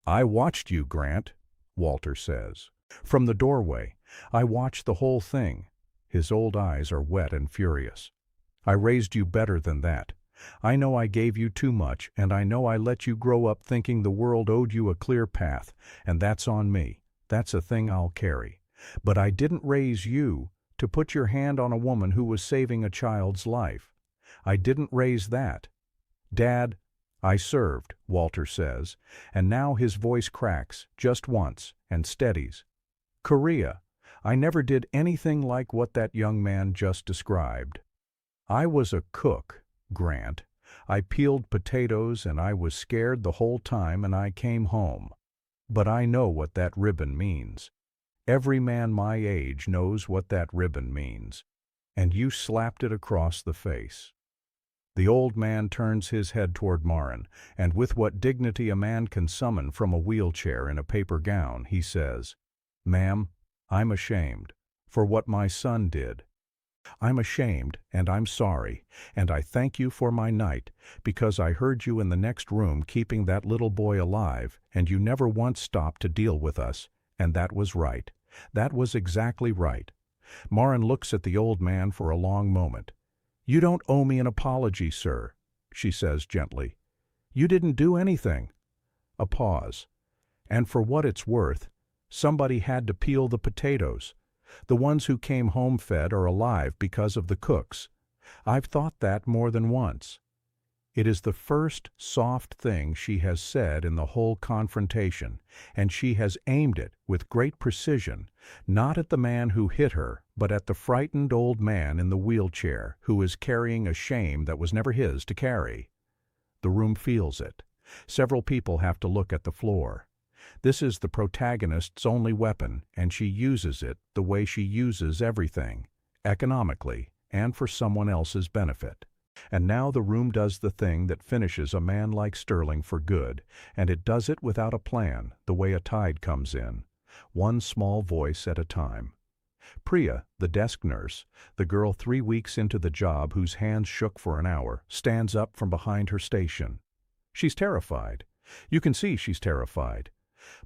"I watched you, Grant," Walter says. "From the doorway. I watched the whole thing." His old eyes are wet and furious. "I raised you better than that. I know I gave you too much, and I know I let you grow up thinking the world owed you a clear path, and that's on me. That's a thing I'll carry. But I didn't raise you to put your hand on a woman who was saving a child's life. I didn't raise that. Dad, I served, Walter says, and now his voice cracks, just once, and steadies. Korea, I never did anything like what that young man just described. I was a cook, Grant. I peeled potatoes and I was scared the whole time and I came home. But I know what that ribbon means. Every man my age knows what that ribbon means. And you slapped it across the face. The old man turns his head toward Marin, and with what dignity a man can summon from a wheelchair in a paper gown, he says, "Ma'am, I'm ashamed for what my son did. I'm ashamed, and I'm sorry, and I thank you for my night, because I heard you in the next room keeping that little boy alive, and you never once stopped to deal with us, and that was right. That was exactly right." Marin looks at the old man for a long moment. "You don't owe me an apology, sir," she says gently. "You didn't do anything." A pause. "And for what it's worth, somebody had to peel the potatoes. The ones who came home fed are alive because of the cooks. I've thought that more than once." It is the first soft thing she has said in the whole confrontation, and she has aimed it with great precision, not at the man who hit her, but at the frightened old man in the wheelchair who is carrying a shame that was never his to carry. The room feels it. Several people have to look at the floor. This is the protagonist's only weapon, and she uses it the way she uses everything, economically and for someone else's benefit. And now the room does the thing that finishes a man like Sterling for good, and it does it without a plan, the way a tide comes in, one small voice at a time. Priya, the desk nurse, the girl 3 weeks into the job whose hands shook for an hour, stands up from behind her station. She's terrified. You can see she's terrified.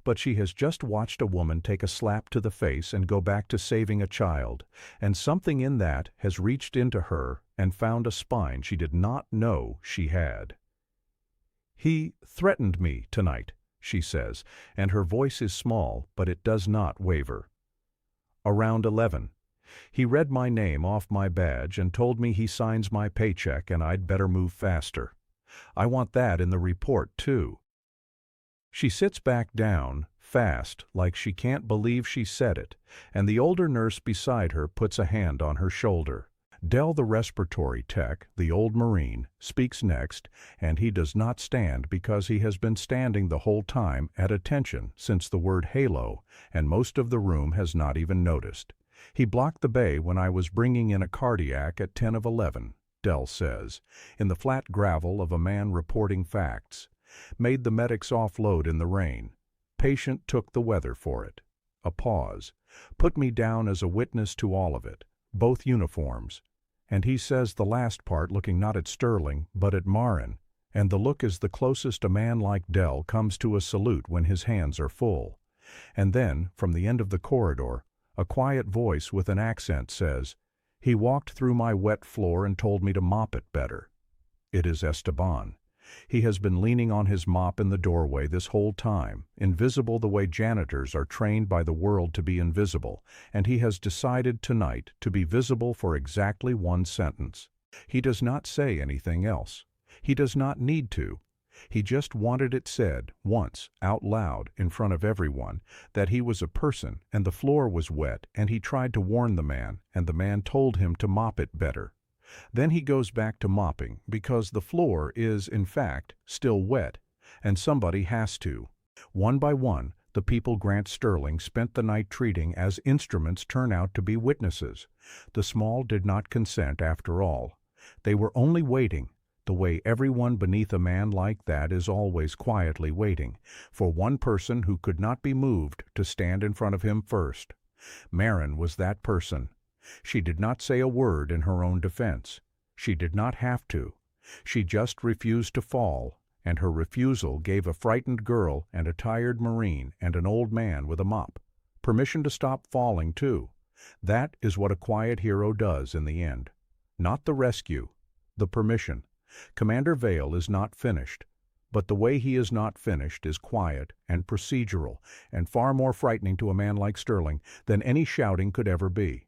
But she has just watched a woman take a slap to the face and go back to saving a child, and something in that has reached into her and found a spine she did not know she had. "He threatened me tonight," she says, and her voice is small, but it does not waver. "Around 11. He read my name off my badge and told me he signs my paycheck and I'd better move faster. I want that in the report, too." She sits back down, fast, like she can't believe she said it, and the older nurse beside her puts a hand on her shoulder. Dell, the respiratory tech, the old Marine, speaks next, and he does not stand because he has been standing the whole time at attention since the word halo, and most of the room has not even noticed. "He blocked the bay when I was bringing in a cardiac at 10 of 11, Dell says, in the flat gravel of a man reporting facts. Made the medics offload in the rain. Patient took the weather for it." A pause. "Put me down as a witness to all of it. Both uniforms." And he says the last part looking not at Sterling, but at Marin, and the look is the closest a man like Dell comes to a salute when his hands are full. And then, from the end of the corridor, a quiet voice with an accent says, "He walked through my wet floor and told me to mop it better." It is Esteban. He has been leaning on his mop in the doorway this whole time, invisible the way janitors are trained by the world to be invisible, and he has decided tonight to be visible for exactly one sentence. He does not say anything else. He does not need to. He just wanted it said, once, out loud, in front of everyone, that he was a person and the floor was wet, and he tried to warn the man, and the man told him to mop it better. Then he goes back to mopping because the floor is, in fact, still wet, and somebody has to. One by one, the people Grant Sterling spent the night treating as instruments turn out to be witnesses. The small did not consent after all. They were only waiting, the way everyone beneath a man like that is always quietly waiting, for one person who could not be moved to stand in front of him first. Marin was that person. She did not say a word in her own defense. She did not have to. She just refused to fall, and her refusal gave a frightened girl and a tired Marine and an old man with a mop permission to stop falling, too. That is what a quiet hero does in the end. Not the rescue, the permission. Commander Vale is not finished, but the way he is not finished is quiet and procedural and far more frightening to a man like Sterling than any shouting could ever be.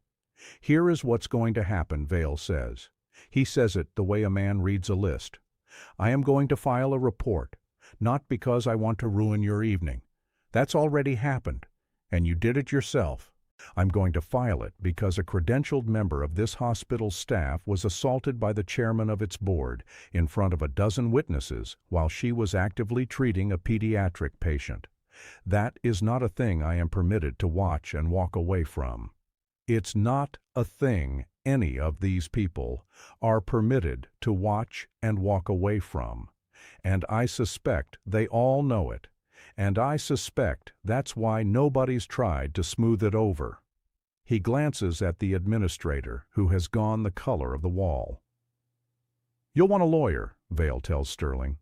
Here is what's going to happen, Vale says. He says it the way a man reads a list. I am going to file a report, not because I want to ruin your evening. That's already happened, and you did it yourself. I'm going to file it because a credentialed member of this hospital's staff was assaulted by the chairman of its board in front of a dozen witnesses while she was actively treating a pediatric patient. That is not a thing I am permitted to watch and walk away from. It's not a thing any of these people are permitted to watch and walk away from. And I suspect they all know it. And I suspect that's why nobody's tried to smooth it over. He glances at the administrator, who has gone the color of the wall. You'll want a lawyer, Vale tells Sterling.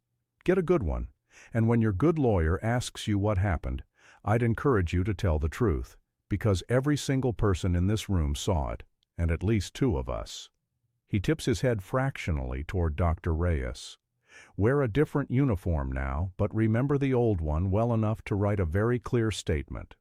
Get a good one. And when your good lawyer asks you what happened, I'd encourage you to tell the truth, because every single person in this room saw it, and at least two of us. He tips his head fractionally toward Dr. Reyes. Wear a different uniform now, but remember the old one well enough to write a very clear statement.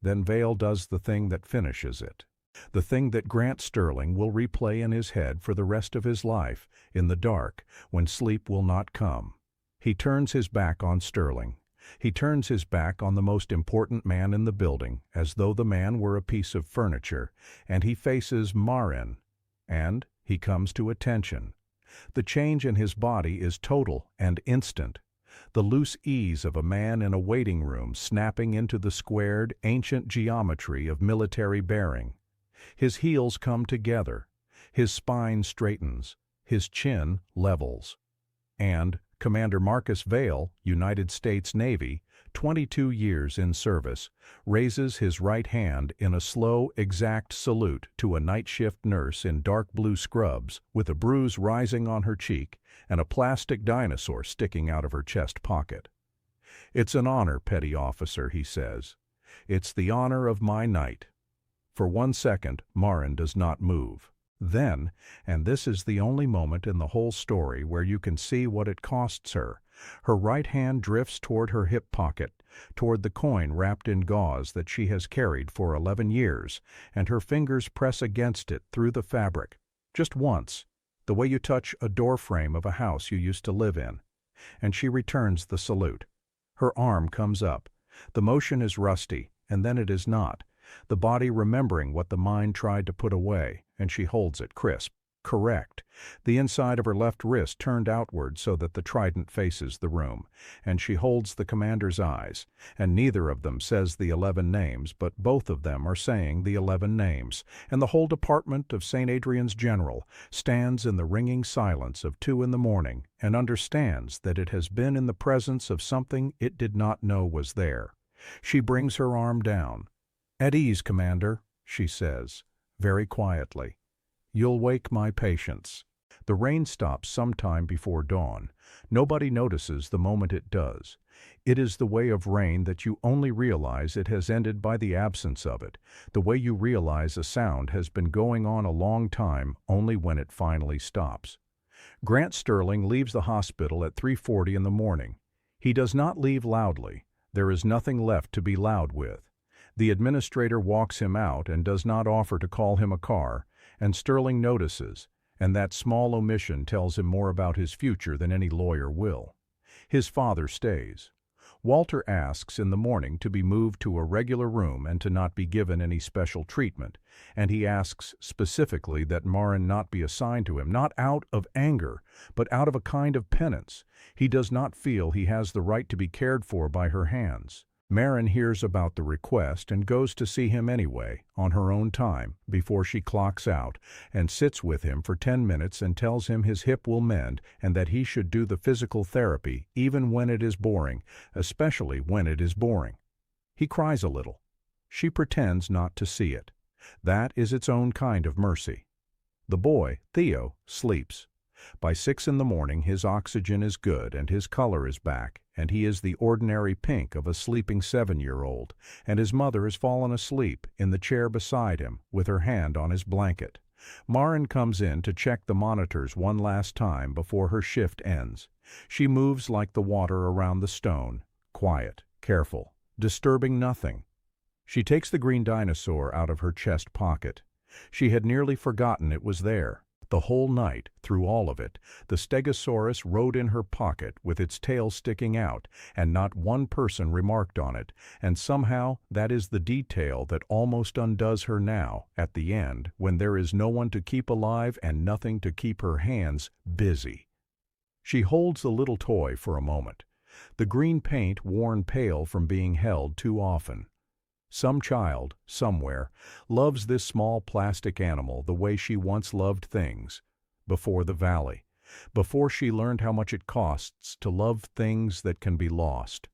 Then Vale does the thing that finishes it. The thing that Grant Sterling will replay in his head for the rest of his life, in the dark, when sleep will not come. He turns his back on Sterling. He turns his back on the most important man in the building, as though the man were a piece of furniture, and he faces Marin. And he comes to attention. The change in his body is total and instant. The loose ease of a man in a waiting room snapping into the squared, ancient geometry of military bearing. His heels come together. His spine straightens. His chin levels. And Commander Marcus Vale, United States Navy, 22 years in service, raises his right hand in a slow, exact salute to a night shift nurse in dark blue scrubs with a bruise rising on her cheek and a plastic dinosaur sticking out of her chest pocket. It's an honor, petty officer, he says. It's the honor of my night. For 1 second, Marin does not move. Then, and this is the only moment in the whole story where you can see what it costs her, her right hand drifts toward her hip pocket, toward the coin wrapped in gauze that she has carried for 11 years, and her fingers press against it through the fabric, just once, the way you touch a doorframe of a house you used to live in. And she returns the salute. Her arm comes up. The motion is rusty, and then it is not, the body remembering what the mind tried to put away, and she holds it crisp, correct, the inside of her left wrist turned outward so that the trident faces the room, and she holds the commander's eyes, and neither of them says the 11 names, but both of them are saying the 11 names, and the whole department of St. Adrian's General stands in the ringing silence of 2 in the morning and understands that it has been in the presence of something it did not know was there. She brings her arm down. "At ease, Commander," she says, very quietly. "You'll wake my patience." The rain stops sometime before dawn. Nobody notices the moment it does. It is the way of rain that you only realize it has ended by the absence of it, the way you realize a sound has been going on a long time only when it finally stops. Grant Sterling leaves the hospital at 3:40 in the morning. He does not leave loudly. There is nothing left to be loud with. The administrator walks him out and does not offer to call him a car, and Sterling notices, and that small omission tells him more about his future than any lawyer will. His father stays. Walter asks in the morning to be moved to a regular room and to not be given any special treatment, and he asks specifically that Marin not be assigned to him, not out of anger, but out of a kind of penance. He does not feel he has the right to be cared for by her hands. Marin hears about the request and goes to see him anyway, on her own time, before she clocks out, and sits with him for 10 minutes and tells him his hip will mend and that he should do the physical therapy even when it is boring, especially when it is boring. He cries a little. She pretends not to see it. That is its own kind of mercy. The boy, Theo, sleeps. By 6 in the morning his oxygen is good and his color is back, and he is the ordinary pink of a sleeping 7-year-old, and his mother has fallen asleep in the chair beside him with her hand on his blanket. Marin comes in to check the monitors one last time before her shift ends. She moves like the water around the stone, quiet, careful, disturbing nothing. She takes the green dinosaur out of her chest pocket. She had nearly forgotten it was there. The whole night, through all of it, the Stegosaurus rode in her pocket with its tail sticking out, and not one person remarked on it, and somehow that is the detail that almost undoes her now, at the end, when there is no one to keep alive and nothing to keep her hands busy. She holds the little toy for a moment, the green paint worn pale from being held too often. Some child, somewhere, loves this small plastic animal the way she once loved things, before the valley, before she learned how much it costs to love things that can be lost.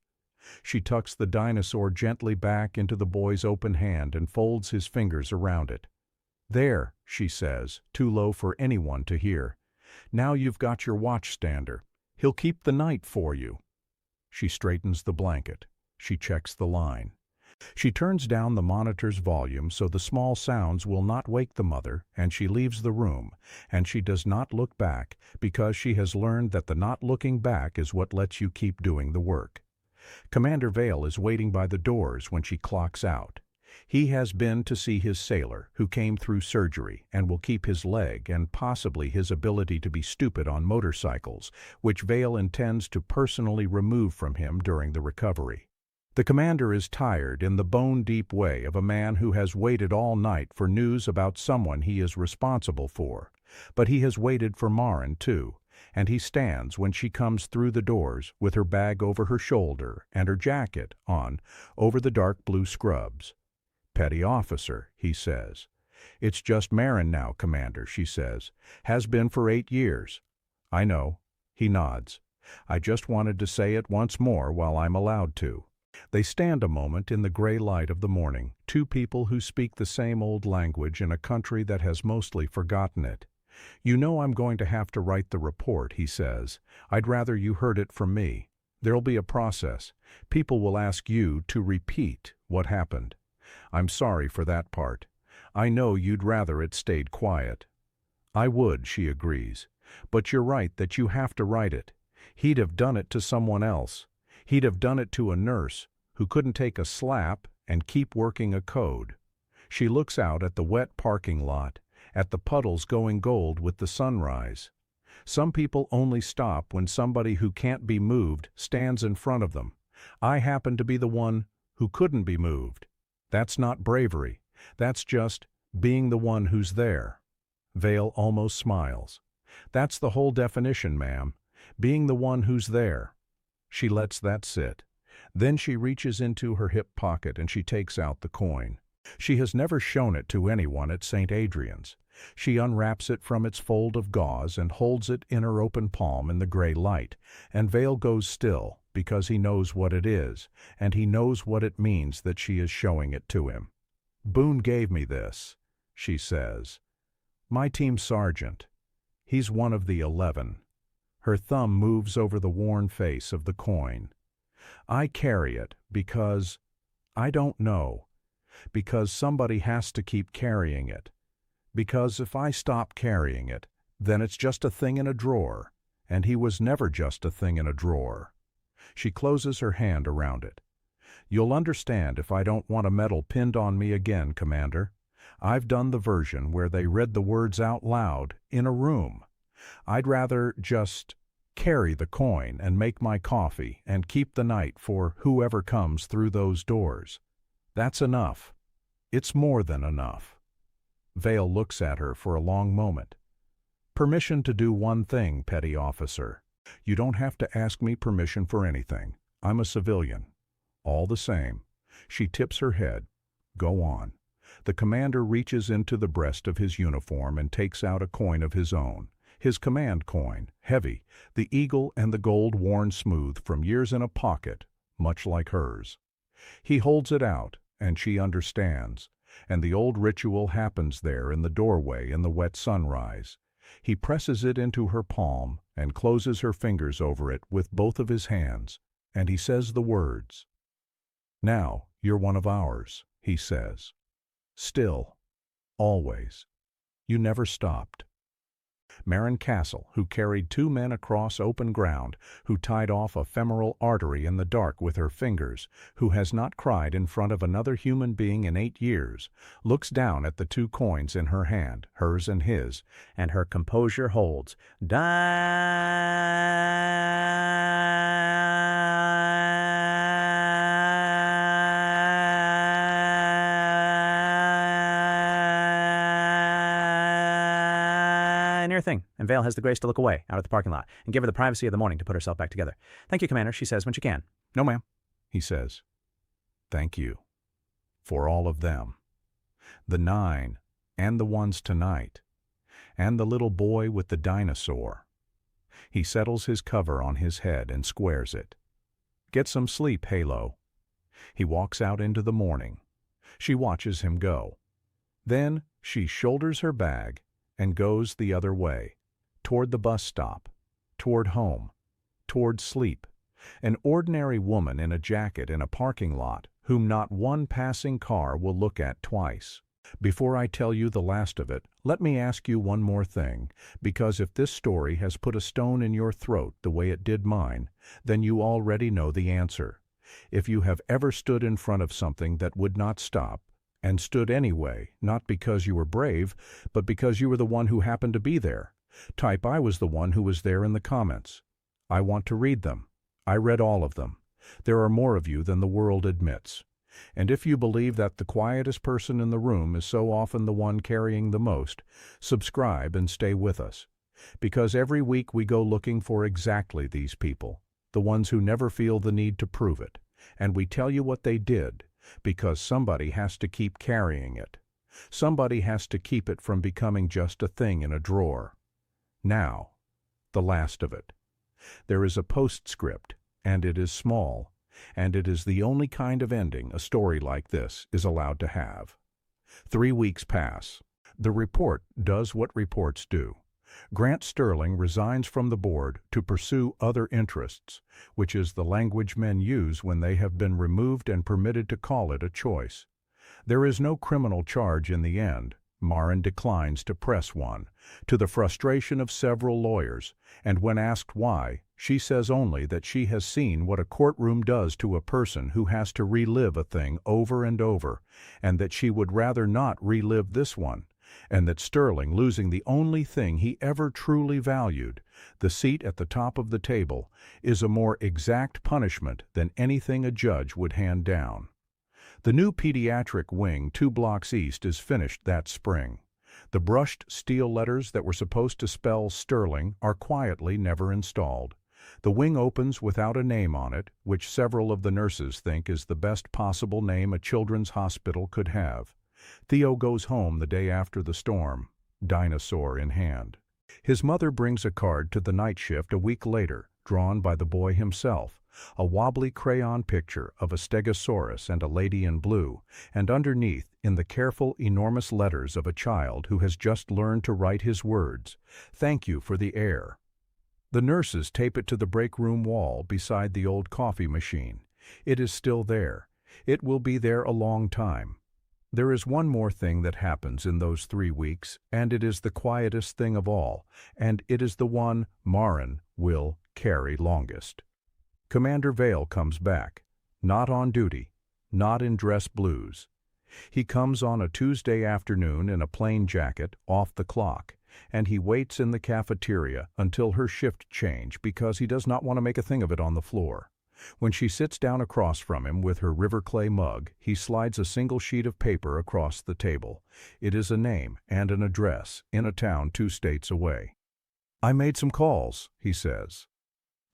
She tucks the dinosaur gently back into the boy's open hand and folds his fingers around it. "There," she says, too low for anyone to hear. "Now you've got your watchstander. He'll keep the night for you." She straightens the blanket. She checks the line. She turns down the monitor's volume so the small sounds will not wake the mother, and she leaves the room, and she does not look back because she has learned that the not looking back is what lets you keep doing the work. Commander Vale is waiting by the doors when she clocks out. He has been to see his sailor, who came through surgery and will keep his leg and possibly his ability to be stupid on motorcycles, which Vale intends to personally remove from him during the recovery. The commander is tired in the bone-deep way of a man who has waited all night for news about someone he is responsible for. But he has waited for Marin, too, and he stands when she comes through the doors with her bag over her shoulder and her jacket on over the dark blue scrubs. "Petty officer," he says. "It's just Marin now, Commander," she says. "Has been for 8 years." "I know." He nods. "I just wanted to say it once more while I'm allowed to." They stand a moment in the gray light of the morning, two people who speak the same old language in a country that has mostly forgotten it. "You know I'm going to have to write the report," he says. "I'd rather you heard it from me. There'll be a process. People will ask you to repeat what happened. I'm sorry for that part. I know you'd rather it stayed quiet." "I would," she agrees. "But you're right that you have to write it. He'd have done it to someone else. He'd have done it to a nurse who couldn't take a slap and keep working a code." She looks out at the wet parking lot, at the puddles going gold with the sunrise. Some people only stop when somebody who can't be moved stands in front of them. I happen to be the one who couldn't be moved. That's not bravery. That's just being the one who's there. Vale almost smiles. "That's the whole definition, ma'am. Being the one who's there." She lets that sit. Then she reaches into her hip pocket and she takes out the coin. She has never shown it to anyone at St. Adrian's. She unwraps it from its fold of gauze and holds it in her open palm in the gray light, and Vale goes still because he knows what it is, and he knows what it means that she is showing it to him. "Boone gave me this," she says. "My team sergeant. He's one of the 11. Her thumb moves over the worn face of the coin. "I carry it because, I don't know, because somebody has to keep carrying it. Because if I stop carrying it, then it's just a thing in a drawer, and he was never just a thing in a drawer." She closes her hand around it. "You'll understand if I don't want a medal pinned on me again, Commander. I've done the version where they read the words out loud in a room. I'd rather just carry the coin and make my coffee and keep the night for whoever comes through those doors. That's enough. It's more than enough." Vale looks at her for a long moment. "Permission to do one thing, petty officer." "You don't have to ask me permission for anything. I'm a civilian." "All the same." She tips her head. "Go on." The commander reaches into the breast of his uniform and takes out a coin of his own. His command coin, heavy, the eagle and the gold worn smooth from years in a pocket, much like hers. He holds it out, and she understands, and the old ritual happens there in the doorway in the wet sunrise. He presses it into her palm and closes her fingers over it with both of his hands, and he says the words. "Now you're one of ours," he says. "Still. Always." You never stopped. Marin Castle, who carried 2 men across open ground, who tied off a femoral artery in the dark with her fingers, who has not cried in front of another human being in 8 years, looks down at the 2 coins in her hand, hers and his, and her composure holds. Near thing, and Vale has the grace to look away, out at the parking lot, and give her the privacy of the morning to put herself back together. "Thank you, Commander," she says when she can. "No, ma'am," he says. "Thank you. For all of them. The 9, and the ones tonight. And the little boy with the dinosaur." He settles his cover on his head and squares it. "Get some sleep, Halo." He walks out into the morning. She watches him go. Then she shoulders her bag and goes the other way, toward the bus stop, toward home, toward sleep, an ordinary woman in a jacket in a parking lot whom not one passing car will look at twice. Before I tell you the last of it, let me ask you one more thing, because if this story has put a stone in your throat the way it did mine, then you already know the answer. If you have ever stood in front of something that would not stop, and stood anyway, not because you were brave, but because you were the one who happened to be there. Type "I was the one who was there" in the comments. I want to read them. I read all of them. There are more of you than the world admits. And if you believe that the quietest person in the room is so often the one carrying the most, subscribe and stay with us. Because every week we go looking for exactly these people, the ones who never feel the need to prove it, and we tell you what they did, because somebody has to keep carrying it. Somebody has to keep it from becoming just a thing in a drawer. Now, the last of it. There is a postscript, and it is small, and it is the only kind of ending a story like this is allowed to have. 3 weeks pass. The report does what reports do. Grant Sterling resigns from the board to pursue other interests, which is the language men use when they have been removed and permitted to call it a choice. There is no criminal charge in the end. Marin declines to press one, to the frustration of several lawyers, and when asked why, she says only that she has seen what a courtroom does to a person who has to relive a thing over and over, and that she would rather not relive this one, and that Sterling, losing the only thing he ever truly valued, the seat at the top of the table, is a more exact punishment than anything a judge would hand down. The new pediatric wing 2 blocks east is finished that spring. The brushed steel letters that were supposed to spell Sterling are quietly never installed. The wing opens without a name on it, which several of the nurses think is the best possible name a children's hospital could have. Theo goes home the day after the storm, dinosaur in hand. His mother brings a card to the night shift a week later, drawn by the boy himself, a wobbly crayon picture of a stegosaurus and a lady in blue, and underneath, in the careful, enormous letters of a child who has just learned to write his words, "Thank you for the air." The nurses tape it to the break room wall beside the old coffee machine. It is still there. It will be there a long time. There is one more thing that happens in those 3 weeks, and it is the quietest thing of all, and it is the one Marin will carry longest. Commander Vale comes back, not on duty, not in dress blues. He comes on a Tuesday afternoon in a plain jacket, off the clock, and he waits in the cafeteria until her shift change because he does not want to make a thing of it on the floor. When she sits down across from him with her river clay mug, he slides a single sheet of paper across the table. It is a name and an address in a town 2 states away. "I made some calls," he says.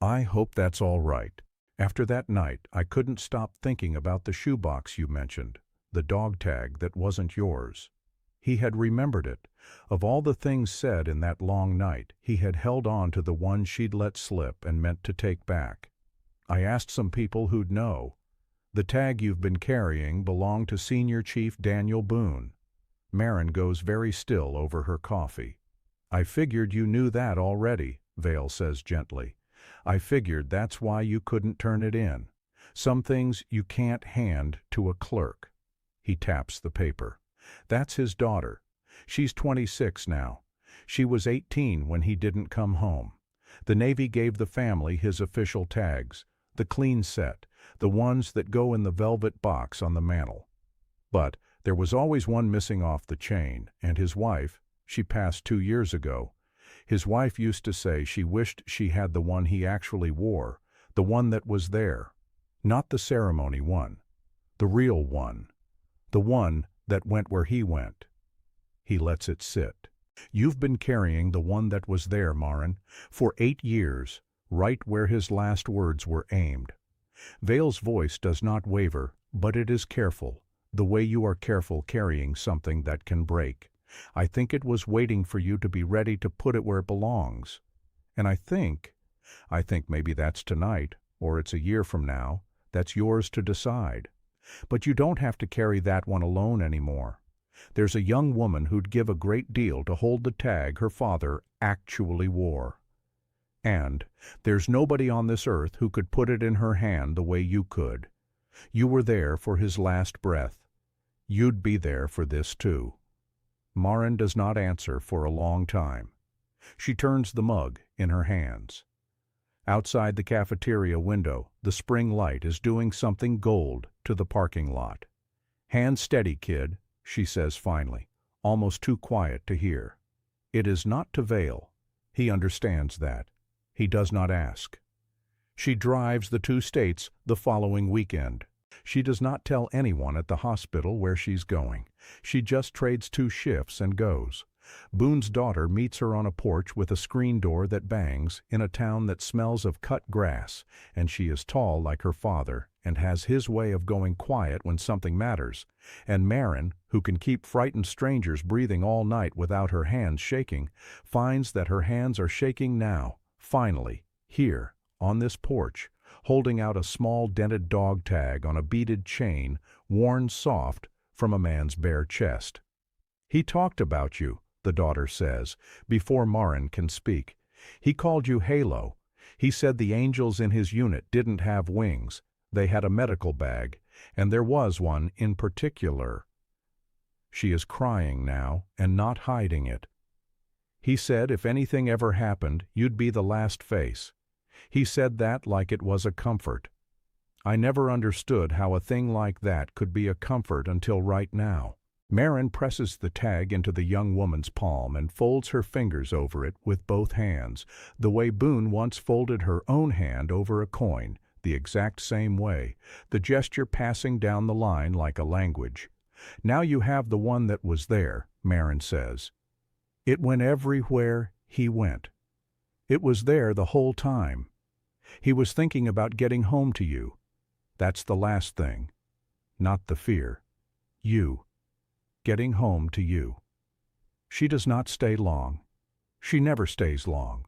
"I hope that's all right. After that night, I couldn't stop thinking about the shoebox you mentioned, the dog tag that wasn't yours." He had remembered it. Of all the things said in that long night, he had held on to the one she'd let slip and meant to take back. "I asked some people who'd know. The tag you've been carrying belonged to Senior Chief Daniel Boone." Marin goes very still over her coffee. "I figured you knew that already," Vale says gently. "I figured that's why you couldn't turn it in. Some things you can't hand to a clerk." He taps the paper. "That's his daughter. She's 26 now. She was 18 when he didn't come home. The Navy gave the family his official tags, the clean set, the ones that go in the velvet box on the mantel. But there was always one missing off the chain, and his wife, she passed 2 years ago. His wife used to say she wished she had the one he actually wore, the one that was there. Not the ceremony one, the real one, the one that went where he went. He lets it sit. You've been carrying the one that was there, Maren, for 8 years, right where his last words were aimed. Vale's voice does not waver, but it is careful, the way you are careful carrying something that can break. I think it was waiting for you to be ready to put it where it belongs. And I think maybe that's tonight, or it's a year from now. That's yours to decide. But you don't have to carry that one alone anymore. There's a young woman who'd give a great deal to hold the tag her father actually wore. And there's nobody on this earth who could put it in her hand the way you could. You were there for his last breath. You'd be there for this too. Maren does not answer for a long time. She turns the mug in her hands. Outside the cafeteria window, the spring light is doing something gold to the parking lot. "Hand steady, kid," she says finally, almost too quiet to hear. It is not to Vale. He understands that. He does not ask. She drives the 2 states the following weekend. She does not tell anyone at the hospital where she's going. She just trades 2 shifts and goes. Boone's daughter meets her on a porch with a screen door that bangs in a town that smells of cut grass, and she is tall like her father and has his way of going quiet when something matters. And Maren, who can keep frightened strangers breathing all night without her hands shaking, finds that her hands are shaking now, finally, here, on this porch, holding out a small dented dog tag on a beaded chain, worn soft from a man's bare chest. "He talked about you," the daughter says, before Maren can speak. "He called you Halo. He said the angels in his unit didn't have wings. They had a medical bag, and there was one in particular." She is crying now, and not hiding it. "He said if anything ever happened, you'd be the last face. He said that like it was a comfort. I never understood how a thing like that could be a comfort until right now." Maren presses the tag into the young woman's palm and folds her fingers over it with both hands, the way Boone once folded her own hand over a coin, the exact same way, the gesture passing down the line like a language. "Now you have the one that was there," Maren says. "It went everywhere he went. It was there the whole time. He was thinking about getting home to you. That's the last thing. Not the fear. You. Getting home to you." She does not stay long. She never stays long.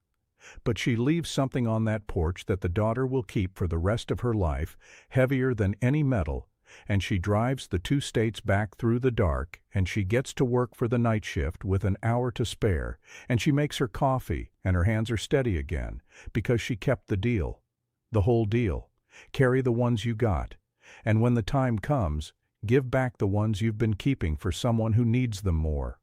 But she leaves something on that porch that the daughter will keep for the rest of her life, heavier than any metal, and she drives the 2 states back through the dark, and she gets to work for the night shift with an hour to spare, and she makes her coffee, and her hands are steady again, because she kept the deal. The whole deal. Carry the ones you got, and when the time comes, give back the ones you've been keeping for someone who needs them more.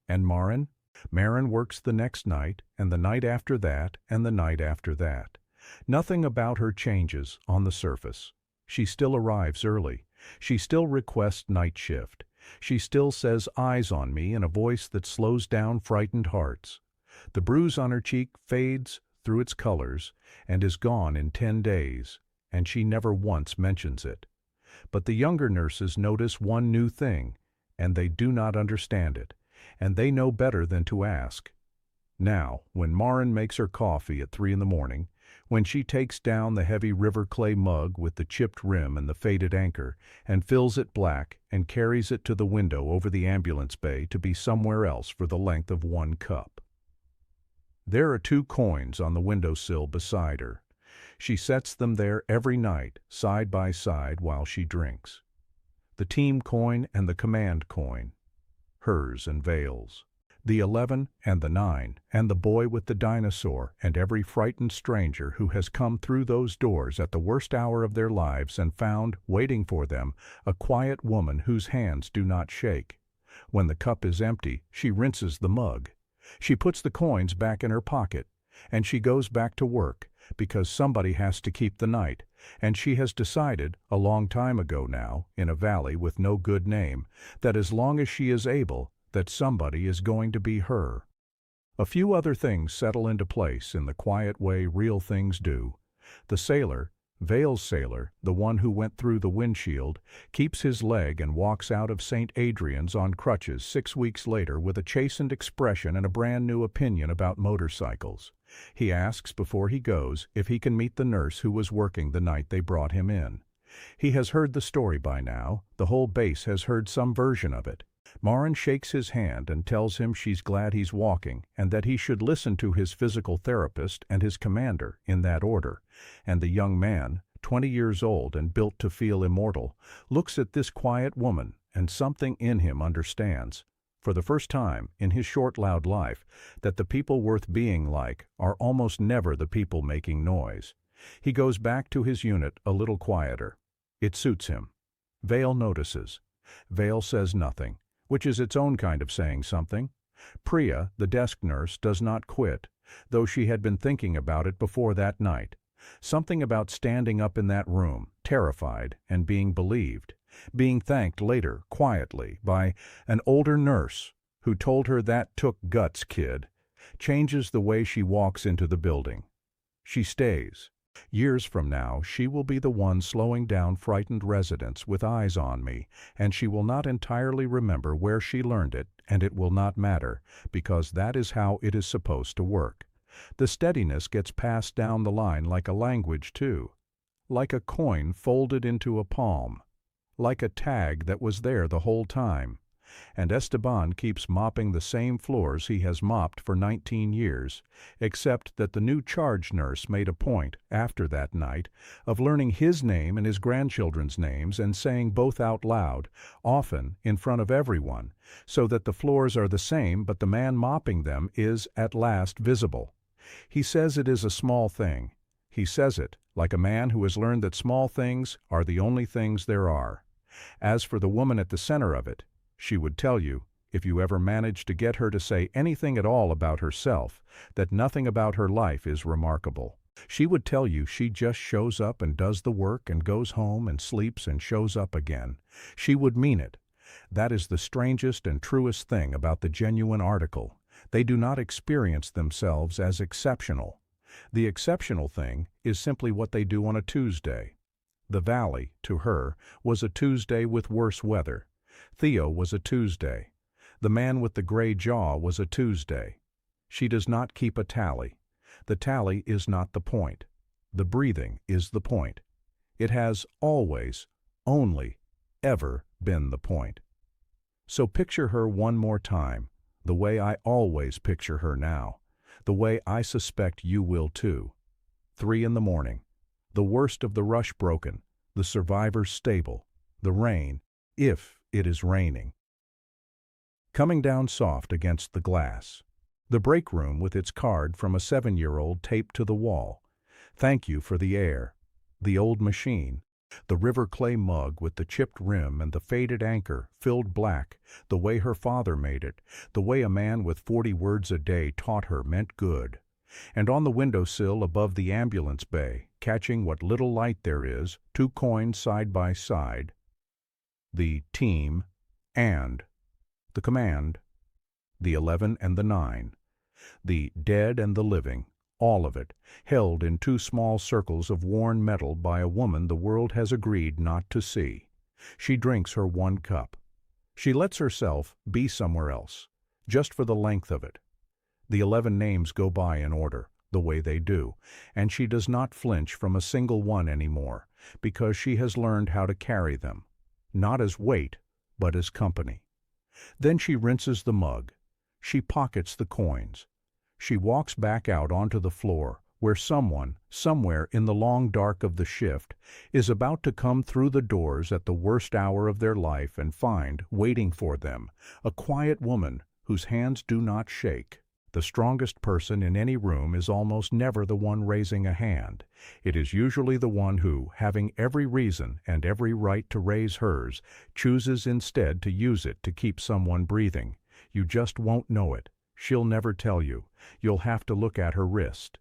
And Maren? Maren works the next night, and the night after that, and the night after that. Nothing about her changes on the surface. She still arrives early. She still requests night shift. She still says eyes on me in a voice that slows down frightened hearts. The bruise on her cheek fades through its colors and is gone in 10 days, and she never once mentions it. But the younger nurses notice one new thing, and they do not understand it, and they know better than to ask. Now, when Maren makes her coffee at 3 in the morning, when she takes down the heavy river clay mug with the chipped rim and the faded anchor, and fills it black and carries it to the window over the ambulance bay to be somewhere else for the length of 1 cup. There are 2 coins on the windowsill beside her. She sets them there every night, side by side, while she drinks. The team coin and the command coin. Hers and Vale's. The 11 and the 9, and the boy with the dinosaur, and every frightened stranger who has come through those doors at the worst hour of their lives and found, waiting for them, a quiet woman whose hands do not shake. When the cup is empty, she rinses the mug. She puts the coins back in her pocket, and she goes back to work, because somebody has to keep the night, and she has decided, a long time ago now, in a valley with no good name, that as long as she is able, that somebody is going to be her. A few other things settle into place in the quiet way real things do. The sailor, Vale's sailor, the one who went through the windshield, keeps his leg and walks out of St. Adrian's on crutches 6 weeks later with a chastened expression and a brand new opinion about motorcycles. He asks before he goes if he can meet the nurse who was working the night they brought him in. He has heard the story by now. The whole base has heard some version of it. Marin shakes his hand and tells him she's glad he's walking and that he should listen to his physical therapist and his commander, in that order. And the young man, 20 years old and built to feel immortal, looks at this quiet woman, and something in him understands, for the first time in his short loud life, that the people worth being like are almost never the people making noise. He goes back to his unit a little quieter. It suits him. Vale notices. Vale says nothing, which is its own kind of saying something. Priya, the desk nurse, does not quit, though she had been thinking about it before that night. Something about standing up in that room, terrified, and being believed, being thanked later, quietly, by an older nurse who told her that took guts, kid, changes the way she walks into the building. She stays. Years from now, she will be the one slowing down frightened residents with eyes on me, and she will not entirely remember where she learned it, and it will not matter, because that is how it is supposed to work. The steadiness gets passed down the line like a language, too. Like a coin folded into a palm. Like a tag that was there the whole time. And Esteban keeps mopping the same floors he has mopped for 19 years, except that the new charge nurse made a point, after that night, of learning his name and his grandchildren's names and saying both out loud, often in front of everyone, so that the floors are the same but the man mopping them is at last visible. He says it is a small thing. He says it like a man who has learned that small things are the only things there are. As for the woman at the center of it, she would tell you, if you ever manage to get her to say anything at all about herself, that nothing about her life is remarkable. She would tell you she just shows up and does the work and goes home and sleeps and shows up again. She would mean it. That is the strangest and truest thing about the genuine article. They do not experience themselves as exceptional. The exceptional thing is simply what they do on a Tuesday. The valley, to her, was a Tuesday with worse weather. Theo was a Tuesday. The man with the gray jaw was a Tuesday. She does not keep a tally. The tally is not the point. The breathing is the point. It has always, only, ever been the point. So picture her one more time, the way I always picture her now, the way I suspect you will too. 3 in the morning. The worst of the rush broken, the survivors stable, the rain, if it is raining, coming down soft against the glass. The break room with its card from a 7-year-old taped to the wall. Thank you for the air. The old machine. The river clay mug with the chipped rim and the faded anchor, filled black, the way her father made it, the way a man with 40 words a day taught her meant good. And on the windowsill above the ambulance bay, catching what little light there is, 2 coins side by side. The team, and the command, the 11 and the 9, the dead and the living, all of it, held in 2 small circles of worn metal by a woman the world has agreed not to see. She drinks her 1 cup. She lets herself be somewhere else, just for the length of it. The 11 names go by in order, the way they do, and she does not flinch from a single one anymore, because she has learned how to carry them. Not as weight, but as company. Then she rinses the mug. She pockets the coins. She walks back out onto the floor, where someone, somewhere in the long dark of the shift, is about to come through the doors at the worst hour of their life and find, waiting for them, a quiet woman whose hands do not shake, The strongest person in any room is almost never the one raising a hand. It is usually the one who, having every reason and every right to raise hers, chooses instead to use it to keep someone breathing. You just won't know it. She'll never tell you. You'll have to look at her wrist.